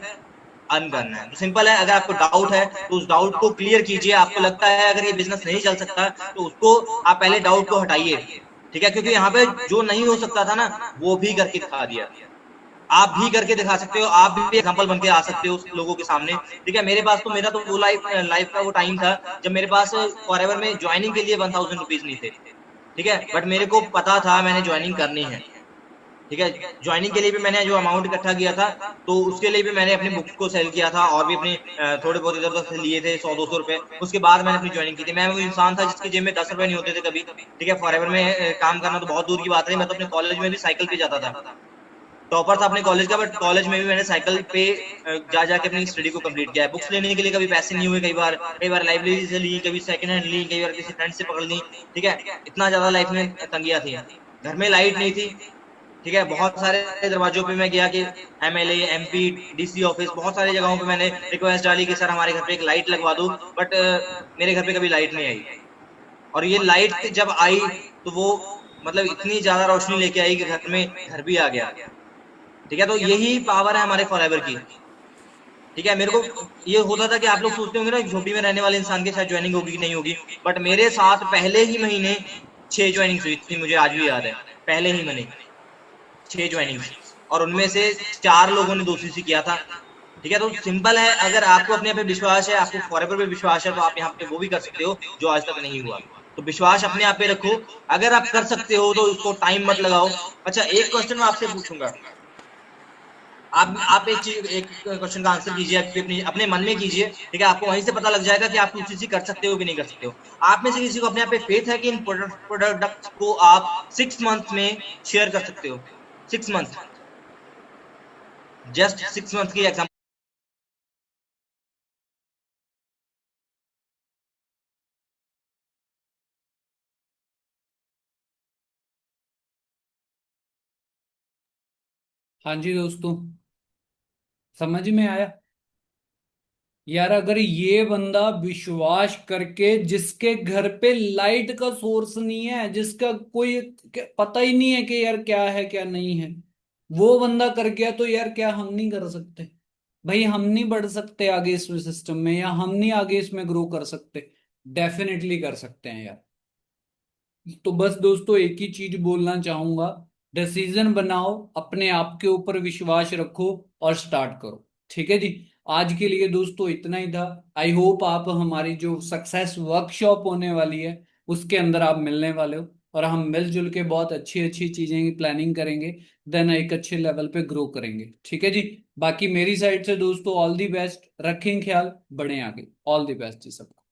अर्न करना है। तो सिंपल है, अगर आपको डाउट है तो उस डाउट को क्लियर कीजिए। आपको लगता है अगर ये बिजनेस नहीं चल सकता, तो उसको आप पहले डाउट को हटाइए। ठीक है, क्योंकि यहाँ पे जो नहीं हो सकता था ना, वो भी करके दिखा दिया। आप भी करके दिखा सकते हो, आप भी एग्जांपल बन के आ सकते हो उस लोगों के सामने। ठीक है, मेरे पास तो मेरा तो वो लाइफ का वो टाइम था जब मेरे पास फॉरएवर में ज्वाइनिंग के लिए 1000 रुपीज नहीं थे। ठीक है, बट मेरे को पता था मैंने ज्वाइनिंग करनी है। ठीक है, ज्वाइनिंग के लिए भी मैंने जो अमाउंट इकट्ठा किया था, तो उसके लिए भी मैंने अपनी बुक्स को सेल किया था, और भी अपने थोड़े बहुत इधर उधर से लिए थे 100-200 रुपए। उसके बाद मैंने अपनी ज्वाइनिंग की थी। मैं वो इंसान था जिसकी जेब में 10 रुपए नहीं होते थे कभी। ठीक है, फॉरएवर में काम करना तो बहुत दूर की बात है, मैं तो अपने कॉलेज में भी साइकिल पे जाता था। टॉपर था अपने कॉलेज का, बट कॉलेज में भी मैंने साइकिल पे जा जाके अपनी स्टडी को कंप्लीट किया है। बुक्स लेने के लिए कभी पैसे नहीं हुए, कई बार लाइब्रेरी से ली, कभी सेकंड हैंड ली, कई बार किसी फ्रेंड से पकड़ ली। ठीक है, इतना ज्यादा लाइफ में तंगियां थी। घर में लाइट नहीं थी। ठीक है, बहुत सारे दरवाजों पे मैं गया कि एमएलए, एमपी, डीसी ऑफिस, बहुत सारी जगहों पे मैंने रिक्वेस्ट डाली कि सर हमारे घर पे एक लाइट लगवा दो, बट मेरे घर पे कभी लाइट नहीं आई। और ये लाइट जब आई तो वो मतलब इतनी ज्यादा रोशनी लेके आई कि घर में घर भी आ गया। ठीक है, तो यही पावर है हमारे फॉरएवर की। ठीक है, मेरे को ये होता था कि आप लोग सोचते होंगे ना झोपड़ी में रहने वाले इंसान के साथ ज्वाइनिंग होगी कि नहीं होगी, बट मेरे साथ पहले ही महीने 6 ज्वाइनिंग हुई थी। मुझे आज भी याद है, पहले ही महीने 6 ज्वाइनिंग, और उनमें से 4 लोगों ने 2cc किया था। ठीक है, तो सिंपल है, अगर आपको अपने पे विश्वास है, आपको फॉरएवर पे विश्वास है, तो आप यहाँ पे वो भी कर सकते हो जो आज तक नहीं हुआ। तो विश्वास अपने आप पे रखो। अगर आप कर सकते हो तो उसको टाइम मत लगाओ। अच्छा, एक क्वेश्चन मैं आपसे पूछूंगा, आप एक क्वेश्चन का आंसर कीजिए, अपने मन में कीजिए। ठीक है, आपको वहीं से पता लग जाएगा कि आप 2cc कर सकते हो कि नहीं कर सकते हो। आप में से किसी को अपने आप पे फेथ है कि इन प्रोडक्ट को आप 6 मंथ में शेयर कर सकते हो? 6 मंथ, जस्ट 6 मंथ की एग्जाम्पल हाँ जी दोस्तों, समझ में आया? यार अगर ये बंदा विश्वास करके, जिसके घर पे लाइट का सोर्स नहीं है, जिसका कोई पता ही नहीं है कि यार क्या है क्या नहीं है, वो बंदा कर गया, तो यार क्या हम नहीं कर सकते? भाई हम नहीं बढ़ सकते आगे इस सिस्टम में, या हम नहीं आगे इसमें ग्रो कर सकते? डेफिनेटली कर सकते हैं यार। तो बस दोस्तों एक ही चीज बोलना चाहूंगा, डिसीजन बनाओ, अपने आप के ऊपर विश्वास रखो और स्टार्ट करो। ठीक है जी, आज के लिए दोस्तों इतना ही था। आई होप आप हमारी जो सक्सेस वर्कशॉप होने वाली है उसके अंदर आप मिलने वाले हो, और हम मिलजुल के बहुत अच्छी अच्छी चीजें की प्लानिंग करेंगे, देन एक अच्छे लेवल पे ग्रो करेंगे। ठीक है जी, बाकी मेरी साइड से दोस्तों ऑल दी बेस्ट, रखें ख्याल, बढ़े आगे। ऑल दी बेस्ट जी सबको।